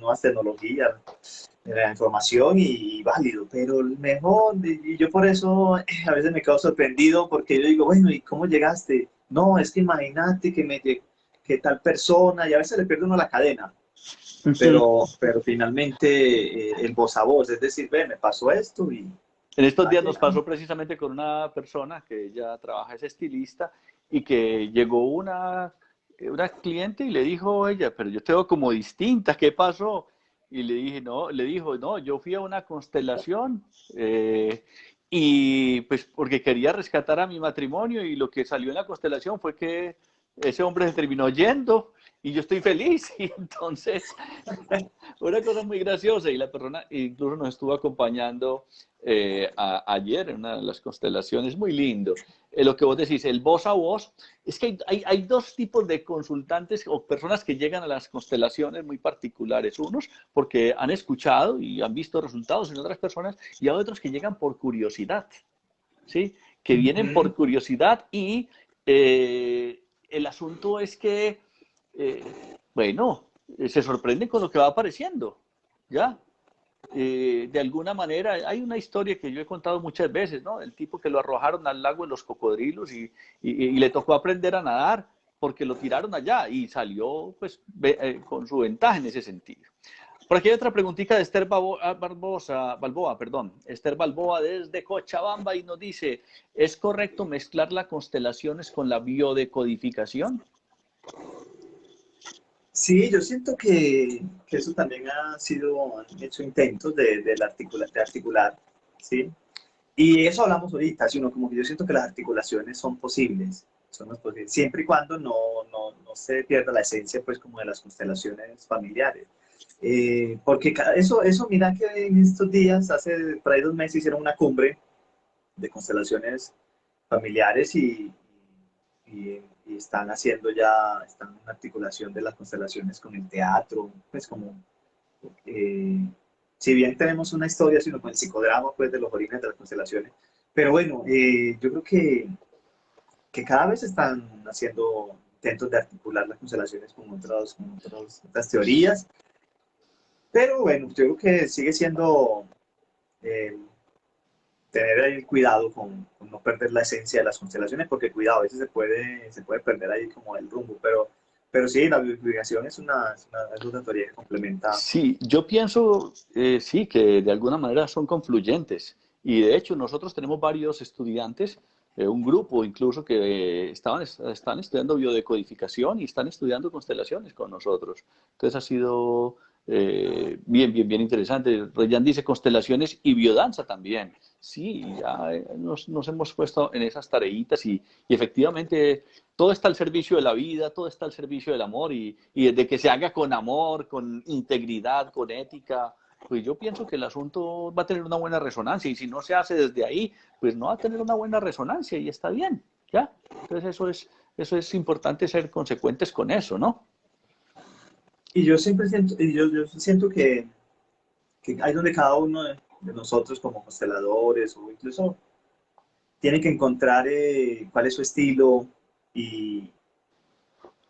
nuevas tecnologías de la información y válido, pero el mejor, y yo por eso a veces me quedo sorprendido porque yo digo, bueno, ¿y cómo llegaste? No, es que imagínate que tal persona, y a veces le pierde uno la cadena, pero finalmente el voz a voz, es decir, ve, me pasó esto y En estos va días nos llegando. pasó precisamente con una persona que ella trabaja, es estilista, y que llegó una cliente y le dijo a ella, pero yo te veo como distinta, ¿qué pasó? Y le dije, no, le dijo, no, yo fui a una constelación y pues porque quería rescatar a mi matrimonio y lo que salió en la constelación fue que ese hombre se terminó yendo y yo estoy feliz. Y entonces, una cosa muy graciosa y la persona incluso nos estuvo acompañando ayer en una de las constelaciones, muy lindo. Lo que vos decís, el voz a voz, es que hay dos tipos de consultantes o personas que llegan a las constelaciones muy particulares. Unos porque han escuchado y han visto resultados en otras personas y hay otros que llegan por curiosidad, ¿sí? Que vienen por Ujú. curiosidad y el asunto es que, eh, bueno, se sorprenden con lo que va apareciendo, ¿ya? De alguna manera, hay una historia que yo he contado muchas veces, ¿no? El tipo que lo arrojaron al lago de los cocodrilos y le tocó aprender a nadar porque lo tiraron allá y salió pues con su ventaja en ese sentido. Por aquí hay otra preguntita de Esther Balboa, perdón. Esther Balboa desde Cochabamba y nos dice, ¿es correcto mezclar las constelaciones con la biodecodificación? Sí, yo siento que eso también ha sido, han hecho intentos de articular, ¿sí? Y eso hablamos ahorita, sino como que yo siento que las articulaciones son posibles, siempre y cuando no se pierda la esencia, pues, como de las constelaciones familiares. Porque eso, mira que en estos días, hace por ahí 2 meses, hicieron una cumbre de constelaciones familiares y están haciendo ya, están en articulación de las constelaciones con el teatro, pues como, eh, si bien tenemos una historia, sino con el psicodrama, pues, de los orígenes de las constelaciones, pero bueno, yo creo que cada vez están haciendo intentos de articular las constelaciones otras teorías, pero bueno, yo creo que sigue siendo eh, tener ahí cuidado con no perder la esencia de las constelaciones, porque cuidado, a veces se puede perder ahí como el rumbo, pero sí, la biblificación es una teoría que complementa. Sí, yo pienso, sí, que de alguna manera son confluyentes. Y de hecho, nosotros tenemos varios estudiantes, un grupo incluso que están estudiando biodecodificación y están estudiando constelaciones con nosotros. Entonces ha sido bien interesante. Reyan dice constelaciones y biodanza también. Sí, ya nos hemos puesto en esas tareitas y efectivamente todo está al servicio de la vida, todo está al servicio del amor y desde que se haga con amor, con integridad, con ética, pues yo pienso que el asunto va a tener una buena resonancia y si no se hace desde ahí, pues no va a tener una buena resonancia y está bien, ¿ya? Entonces eso es importante ser consecuentes con eso, ¿no? Y yo siempre siento, yo siento que hay donde cada uno de nosotros como consteladores o incluso tiene que encontrar cuál es su estilo y,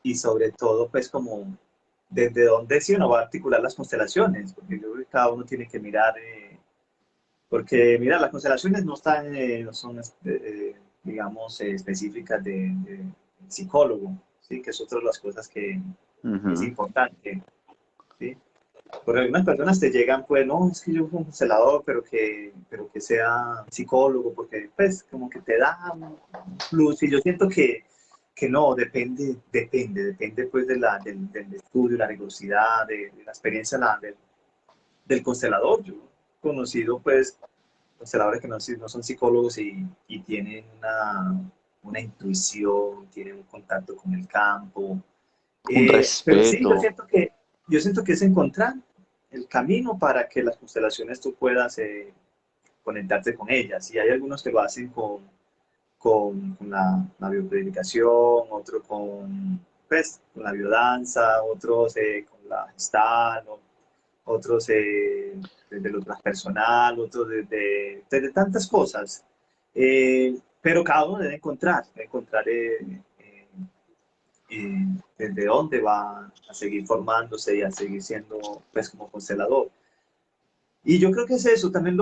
y sobre todo pues como desde dónde sí uno va a articular las constelaciones, porque yo creo que cada uno tiene que mirar, porque mira, las constelaciones no están, no son, digamos, específicas de psicólogo, ¿sí? Que es otra de las cosas que es Ujú. importante, ¿sí? Porque algunas personas te llegan, pues, no, es que yo soy un constelador, pero que sea psicólogo, porque, pues, como que te da un plus. Y yo siento que no, depende, pues, del estudio, la rigurosidad, de la experiencia del constelador. Yo he conocido, pues, consteladores que no son psicólogos y tienen una intuición, tienen un contacto con el campo, Un pero sí, respeto. yo siento que es encontrar el camino para que las constelaciones tú puedas conectarte con ellas. Y hay algunos que lo hacen con la biocodificación, otros pues, con la biodanza, otros con la gestal, otros desde lo transpersonal, otros desde tantas cosas. Pero cada uno debe encontrar desde dónde va a seguir formándose y a seguir siendo, pues, como constelador. Y yo creo que es eso, también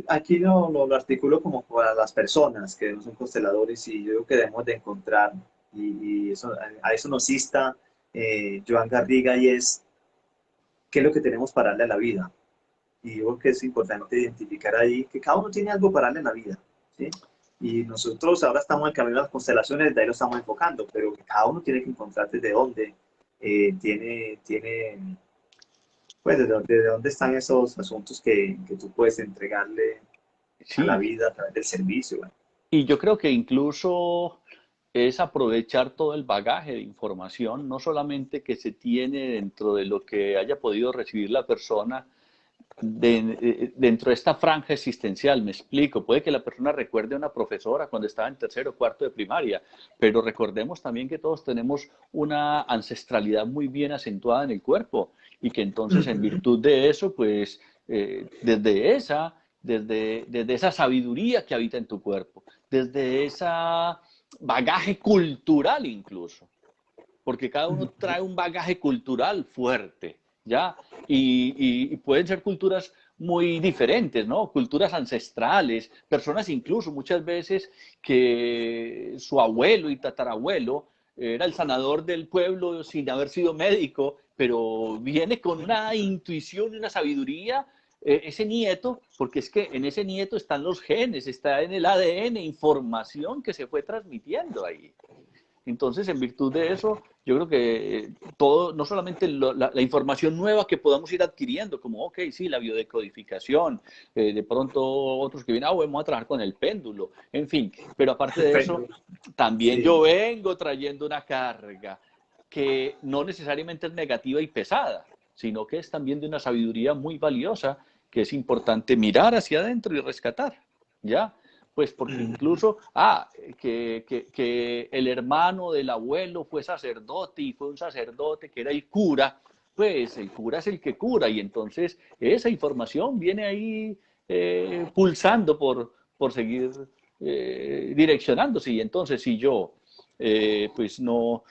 aquí lo articulo como para las personas que no son consteladores y yo creo que debemos de encontrar, y eso, a eso nos insta Joan Garriga, y es qué es lo que tenemos para darle a la vida. Y yo creo que es importante identificar ahí que cada uno tiene algo para darle a la vida, ¿sí? Y nosotros ahora estamos en el camino de las constelaciones, de ahí lo estamos enfocando, pero cada uno tiene que encontrar desde dónde pues desde dónde están esos asuntos que tú puedes entregarle a la Sí, vida a través del servicio. Bueno. y yo creo que incluso es aprovechar todo el bagaje de información, no solamente que se tiene dentro de lo que haya podido recibir la persona dentro de esta franja existencial, me explico, puede que la persona recuerde a una profesora cuando estaba en tercero o cuarto de primaria, pero recordemos también que todos tenemos una ancestralidad muy bien acentuada en el cuerpo y que entonces en virtud de eso, pues desde esa sabiduría que habita en tu cuerpo, desde esa bagaje cultural incluso, porque cada uno trae un bagaje cultural fuerte, ¿ya? Y pueden ser culturas muy diferentes, ¿no? Culturas ancestrales, personas incluso muchas veces que su abuelo y tatarabuelo era el sanador del pueblo sin haber sido médico, pero viene con una intuición y una sabiduría ese nieto, porque es que en ese nieto están los genes, está en el ADN, información que se fue transmitiendo ahí. Entonces, en virtud de eso, yo creo que todo, no solamente la información nueva que podamos ir adquiriendo, como, ok, sí, la biodecodificación, de pronto otros que vienen, vamos a trabajar con el péndulo, en fin, pero aparte de eso, también Sí. yo vengo trayendo una carga que no necesariamente es negativa y pesada, sino que es también de una sabiduría muy valiosa que es importante mirar hacia adentro y rescatar, ¿ya? Pues porque incluso, que el hermano del abuelo fue sacerdote y fue un sacerdote que era el cura, pues el cura es el que cura y entonces esa información viene ahí pulsando por seguir direccionándose y entonces si yo pues no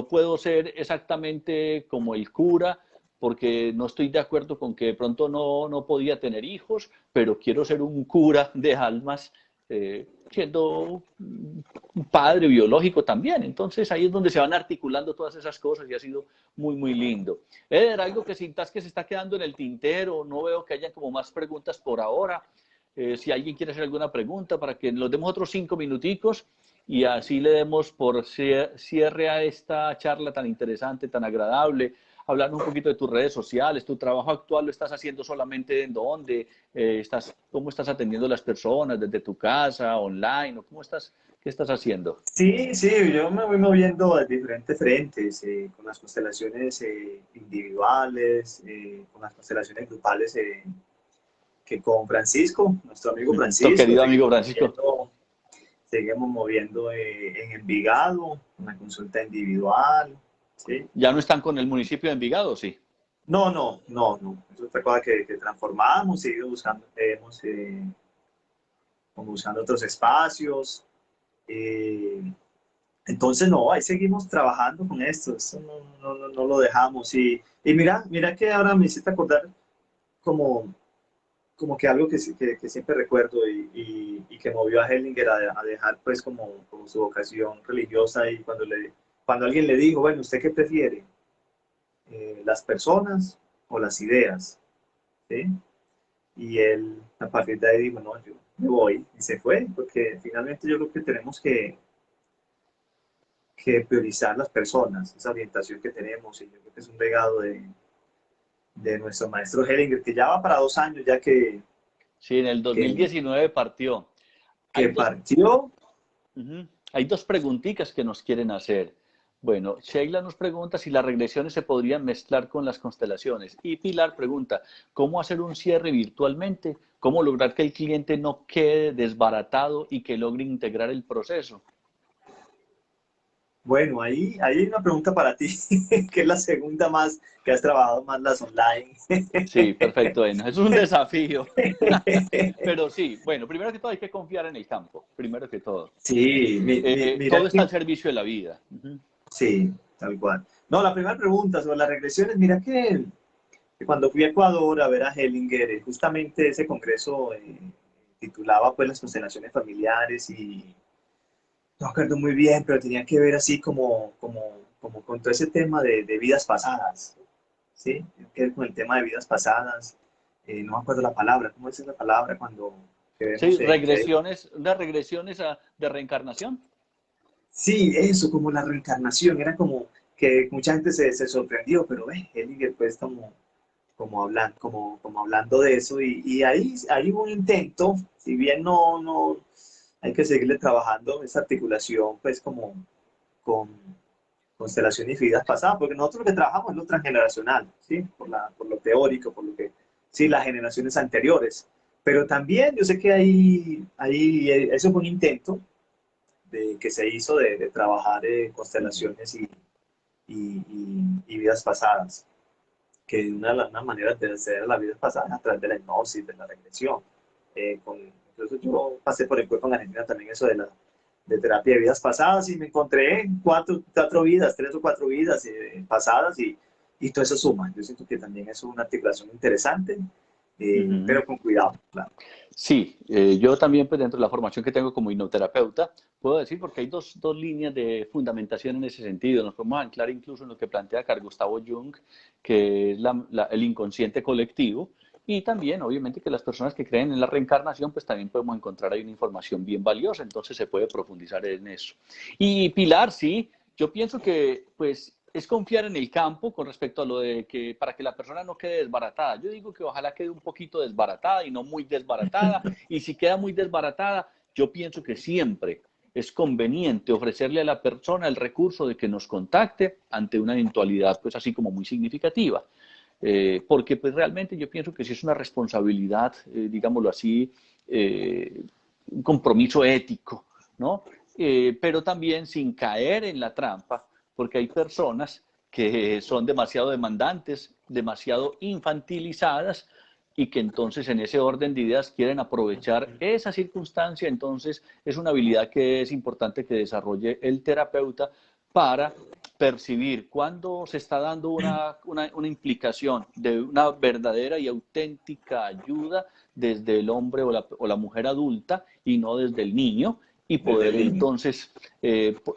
puedo ser exactamente como el cura porque no estoy de acuerdo con que de pronto no podía tener hijos, pero quiero ser un cura de almas, siendo un padre biológico también. Entonces ahí es donde se van articulando todas esas cosas y ha sido muy, muy lindo. Eder, algo que sintas que se está quedando en el tintero, no veo que haya como más preguntas por ahora. Si alguien quiere hacer alguna pregunta para que nos demos otros 5 minuticos y así le demos por cierre a esta charla tan interesante, tan agradable, hablando un poquito de tus redes sociales, tu trabajo actual lo estás haciendo solamente en dónde, cómo estás atendiendo a las personas, desde tu casa, online, o qué estás haciendo. Sí, sí, yo me voy moviendo a diferentes frentes, con las constelaciones individuales, con las constelaciones grupales, que con Francisco, nuestro amigo Nuestro Francisco, querido amigo Francisco. seguimos moviendo en Envigado, una consulta individual, ¿sí? ¿Ya no están con el municipio de Envigado, sí? No. Es otra cosa que transformamos, seguido buscando, como buscando otros espacios. Entonces, no, ahí seguimos trabajando con esto no lo dejamos. Y mira que ahora me hiciste acordar como que algo que siempre recuerdo y que movió a Hellinger a dejar pues como su vocación religiosa y cuando alguien le dijo, bueno, ¿usted qué prefiere? ¿Las personas o las ideas? ¿Sí? Y él a partir de ahí dijo, no, yo me voy y se fue, porque finalmente yo creo que tenemos que priorizar las personas, esa orientación que tenemos y yo creo que es un legado de nuestro maestro Hellinger, que ya va para 2 años ya Sí, en el 2019 partió. que partió. Hay dos preguntitas que nos quieren hacer. Bueno, Sheila nos pregunta si las regresiones se podrían mezclar con las constelaciones. Y Pilar pregunta, ¿cómo hacer un cierre virtualmente? ¿Cómo lograr que el cliente no quede desbaratado y que logre integrar el proceso? Bueno, ahí hay una pregunta para ti, que es la segunda más que has trabajado más las online. Sí, perfecto. Bueno, eso es un desafío. Pero sí, bueno, primero que todo hay que confiar en el campo, primero que todo. Sí, mira Todo está que al servicio de la vida. Sí, tal cual. No, la primera pregunta sobre las regresiones, mira que cuando fui a Ecuador a ver a Hellinger, justamente ese congreso titulaba pues las constelaciones familiares y no me acuerdo muy bien, pero tenía que ver así como con todo ese tema de vidas pasadas, ¿sí? Tiene que ver con el tema de vidas pasadas. No me acuerdo la palabra, ¿cómo es esa palabra cuando que Sí, vemos regresiones, unas regresiones de reencarnación. Sí, eso, como la reencarnación, era como que mucha gente se sorprendió, pero Hellinger pues como hablando de eso y ahí hubo un intento, si bien no hay que seguirle trabajando esa articulación pues como con constelación y vidas pasadas, porque nosotros lo que trabajamos es lo transgeneracional, ¿sí? Por lo teórico, por lo que, sí, las generaciones anteriores, pero también yo sé que eso fue un intento que se hizo de trabajar constelaciones y vidas pasadas, que una de las maneras de hacer las vidas pasadas a través de la hipnosis, de la regresión. Incluso yo pasé por el cuerpo en Argentina también eso de terapia de vidas pasadas y me encontré cuatro vidas, 3 o 4 vidas pasadas y todo eso suma. Yo siento que también es una articulación interesante, Ujú. pero con cuidado, claro. Sí, yo también, pues dentro de la formación que tengo como hipnoterapeuta, puedo decir, porque hay dos líneas de fundamentación en ese sentido. Nos podemos anclar incluso en lo que plantea Carl Gustav Jung, que es el inconsciente colectivo, y también, obviamente, que las personas que creen en la reencarnación, pues también podemos encontrar ahí una información bien valiosa, entonces se puede profundizar en eso. Y Pilar, sí, yo pienso que, pues, es confiar en el campo con respecto a lo de que para que la persona no quede desbaratada. Yo digo que ojalá quede un poquito desbaratada y no muy desbaratada. Y si queda muy desbaratada, yo pienso que siempre es conveniente ofrecerle a la persona el recurso de que nos contacte ante una eventualidad, pues así como muy significativa. Porque pues realmente yo pienso que sí es una responsabilidad, digámoslo así, un compromiso ético, ¿no? Pero también sin caer en la trampa, porque hay personas que son demasiado demandantes, demasiado infantilizadas y que entonces en ese orden de ideas quieren aprovechar esa circunstancia. Entonces es una habilidad que es importante que desarrolle el terapeuta para percibir cuándo se está dando una implicación de una verdadera y auténtica ayuda desde el hombre o la mujer adulta y no desde el niño, y Desde poder el niño. entonces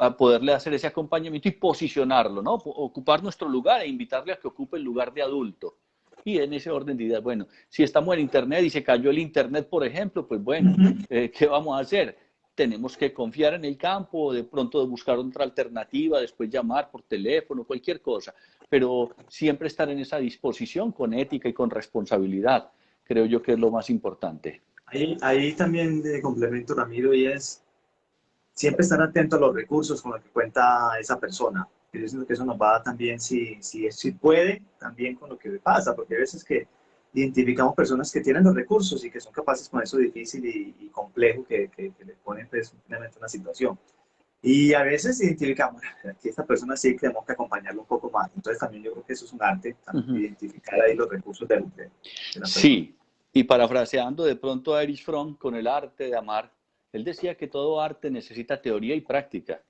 a poderle hacer ese acompañamiento y posicionarlo, ¿no? Ocupar nuestro lugar e invitarle a que ocupe el lugar de adulto. Y en ese orden de ideas, bueno, si estamos en Internet y se cayó el Internet, por ejemplo, pues bueno, ¿qué vamos a hacer? Tenemos que confiar en el campo, de pronto buscar otra alternativa, después llamar por teléfono, cualquier cosa, pero siempre estar en esa disposición con ética y con responsabilidad, creo yo que es lo más importante. Ahí también de complemento, Ramiro, y es siempre estar atento a los recursos con los que cuenta esa persona. Yo siento que eso nos va también, si puede, también con lo que le pasa, porque hay veces que identificamos personas que tienen los recursos y que son capaces con eso difícil y complejo que les ponen pues, simplemente una situación. Y a veces identificamos, aquí esta persona sí tenemos que acompañarlo un poco más. Entonces también yo creo que eso es un arte, Uh-huh. identificar ahí los recursos de la persona. Sí, y parafraseando de pronto a Erich Fromm con el arte de amar, él decía que todo arte necesita teoría y práctica.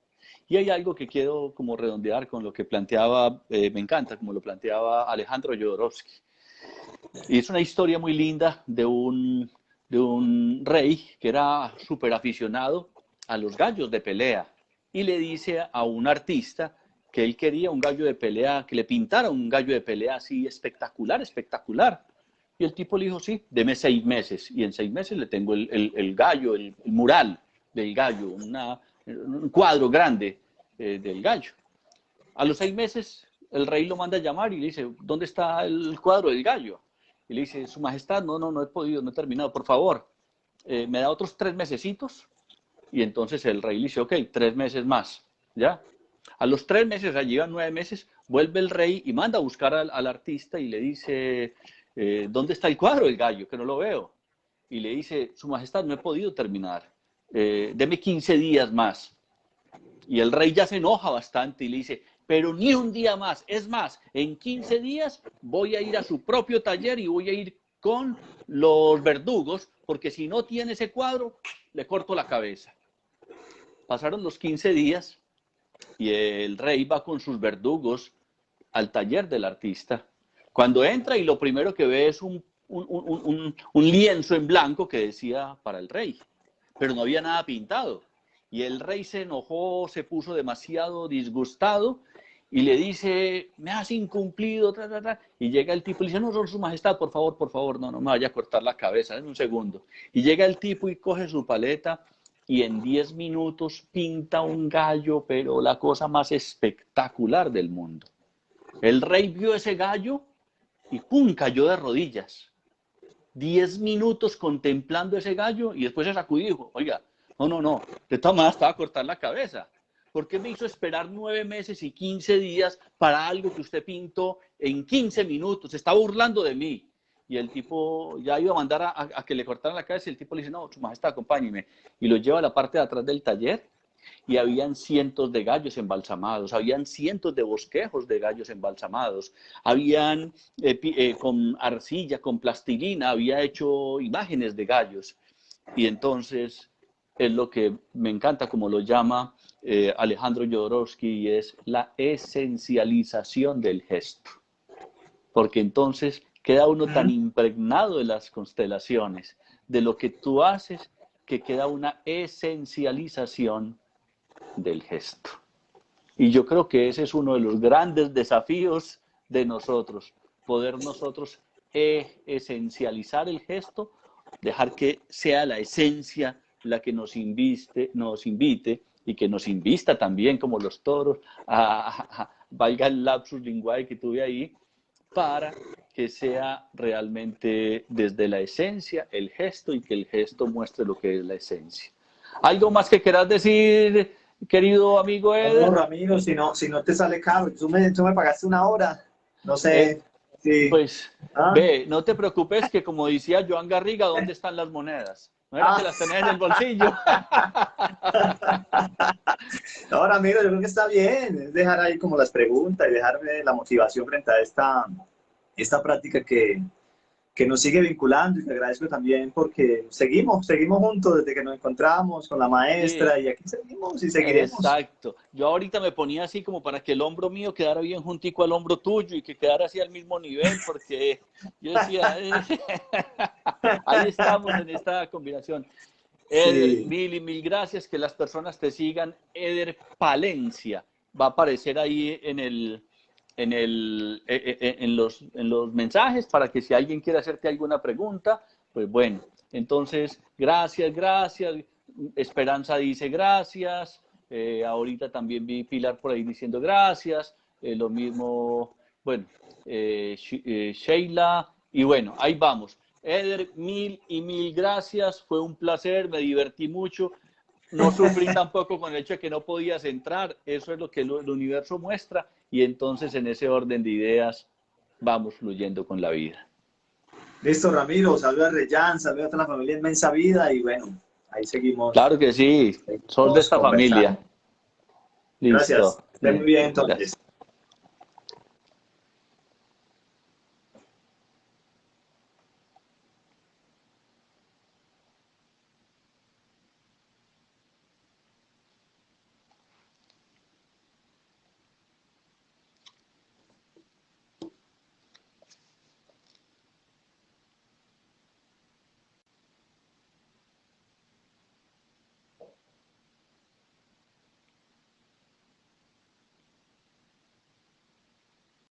Y hay algo que quiero como redondear con lo que planteaba, me encanta, como lo planteaba Alejandro Jodorowsky. Y es una historia muy linda de un rey que era súper aficionado a los gallos de pelea. Y le dice a un artista que él quería un gallo de pelea, que le pintara un gallo de pelea así espectacular, espectacular. Y el tipo le dijo, sí, deme 6 meses. Y en 6 meses le tengo el gallo, el mural del gallo, un cuadro grande del gallo. A los 6 meses, el rey lo manda a llamar y le dice, ¿dónde está el cuadro del gallo? Y le dice, Su Majestad, no he podido, no he terminado, por favor, me da otros 3 mesecitos. Y entonces el rey le dice, ok, 3 meses más, ¿ya? A los 3 meses, allí van 9 meses, vuelve el rey y manda a buscar al artista y le dice, ¿dónde está el cuadro del gallo? Que no lo veo. Y le dice, Su Majestad, no he podido terminar, deme 15 días más. Y el rey ya se enoja bastante y le dice, pero ni un día más. Es más, en 15 días voy a ir a su propio taller y voy a ir con los verdugos, porque si no tiene ese cuadro, le corto la cabeza. Pasaron los 15 días y el rey va con sus verdugos al taller del artista. Cuando entra y lo primero que ve es un lienzo en blanco que decía para el rey, pero no había nada pintado. Y el rey se enojó, se puso demasiado disgustado y le dice, me has incumplido, y llega el tipo y le dice, no, su majestad, por favor, no me vaya a cortar la cabeza, en un segundo. Y llega el tipo y coge su paleta y en 10 minutos pinta un gallo, pero la cosa más espectacular del mundo. El rey vio ese gallo y ¡pum!, cayó de rodillas. 10 minutos contemplando ese gallo y después se sacudió y dijo, oiga, no, de todas maneras estaba a cortar la cabeza. ¿Por qué me hizo esperar 9 meses y 15 días para algo que usted pintó en 15 minutos? Se está burlando de mí. Y el tipo ya iba a mandar a que le cortaran la cabeza y el tipo le dice, no, su majestad, acompáñeme. Y lo lleva a la parte de atrás del taller y habían cientos de gallos embalsamados, habían cientos de bosquejos de gallos embalsamados, habían con arcilla, con plastilina, había hecho imágenes de gallos. Y entonces es lo que me encanta, como lo llama Alejandro Jodorowsky, y es la esencialización del gesto. Porque entonces queda uno tan impregnado de las constelaciones, de lo que tú haces, que queda una esencialización del gesto. Y yo creo que ese es uno de los grandes desafíos de nosotros, poder nosotros esencializar el gesto, dejar que sea la esencia la que nos invite y que nos invista también, como los toros, valga el lapsus linguae que tuve ahí, para que sea realmente desde la esencia el gesto y que el gesto muestre lo que es la esencia. ¿Algo más que quieras decir, querido amigo Eder? No, Ramiro, si no te sale caro, tú me pagaste 1 hora, no sé. Sí. Pues, ve, no te preocupes que como decía Joan Garriga, ¿dónde están las monedas? No era que las tenés en el bolsillo. No, Ramiro, yo creo que está bien, es dejar ahí como las preguntas y dejarme la motivación frente a esta práctica que nos sigue vinculando, y te agradezco también porque seguimos juntos desde que nos encontramos con la maestra, sí. Y aquí seguimos y seguiremos. Exacto. Yo ahorita me ponía así como para que el hombro mío quedara bien juntico al hombro tuyo y que quedara así al mismo nivel, porque yo decía, ahí estamos en esta combinación. Eder, sí. Mil gracias, que las personas te sigan. Eder Palencia va a aparecer ahí en los mensajes para que si alguien quiere hacerte alguna pregunta, pues bueno, entonces gracias. Esperanza dice gracias, ahorita también vi Pilar por ahí diciendo gracias, lo mismo, bueno, Sheila, y bueno, ahí vamos. Eder, mil gracias, fue un placer, me divertí mucho. No sufrí tampoco con el hecho de que no podías entrar, eso es lo que el universo muestra, y entonces en ese orden de ideas vamos fluyendo con la vida. Listo, Ramiro, saludos a Reyán, saludos a toda la familia Inmensa Vida, y bueno, ahí seguimos. Claro que sí, sos de esta familia. Listo. Gracias, esté muy bien entonces. Gracias.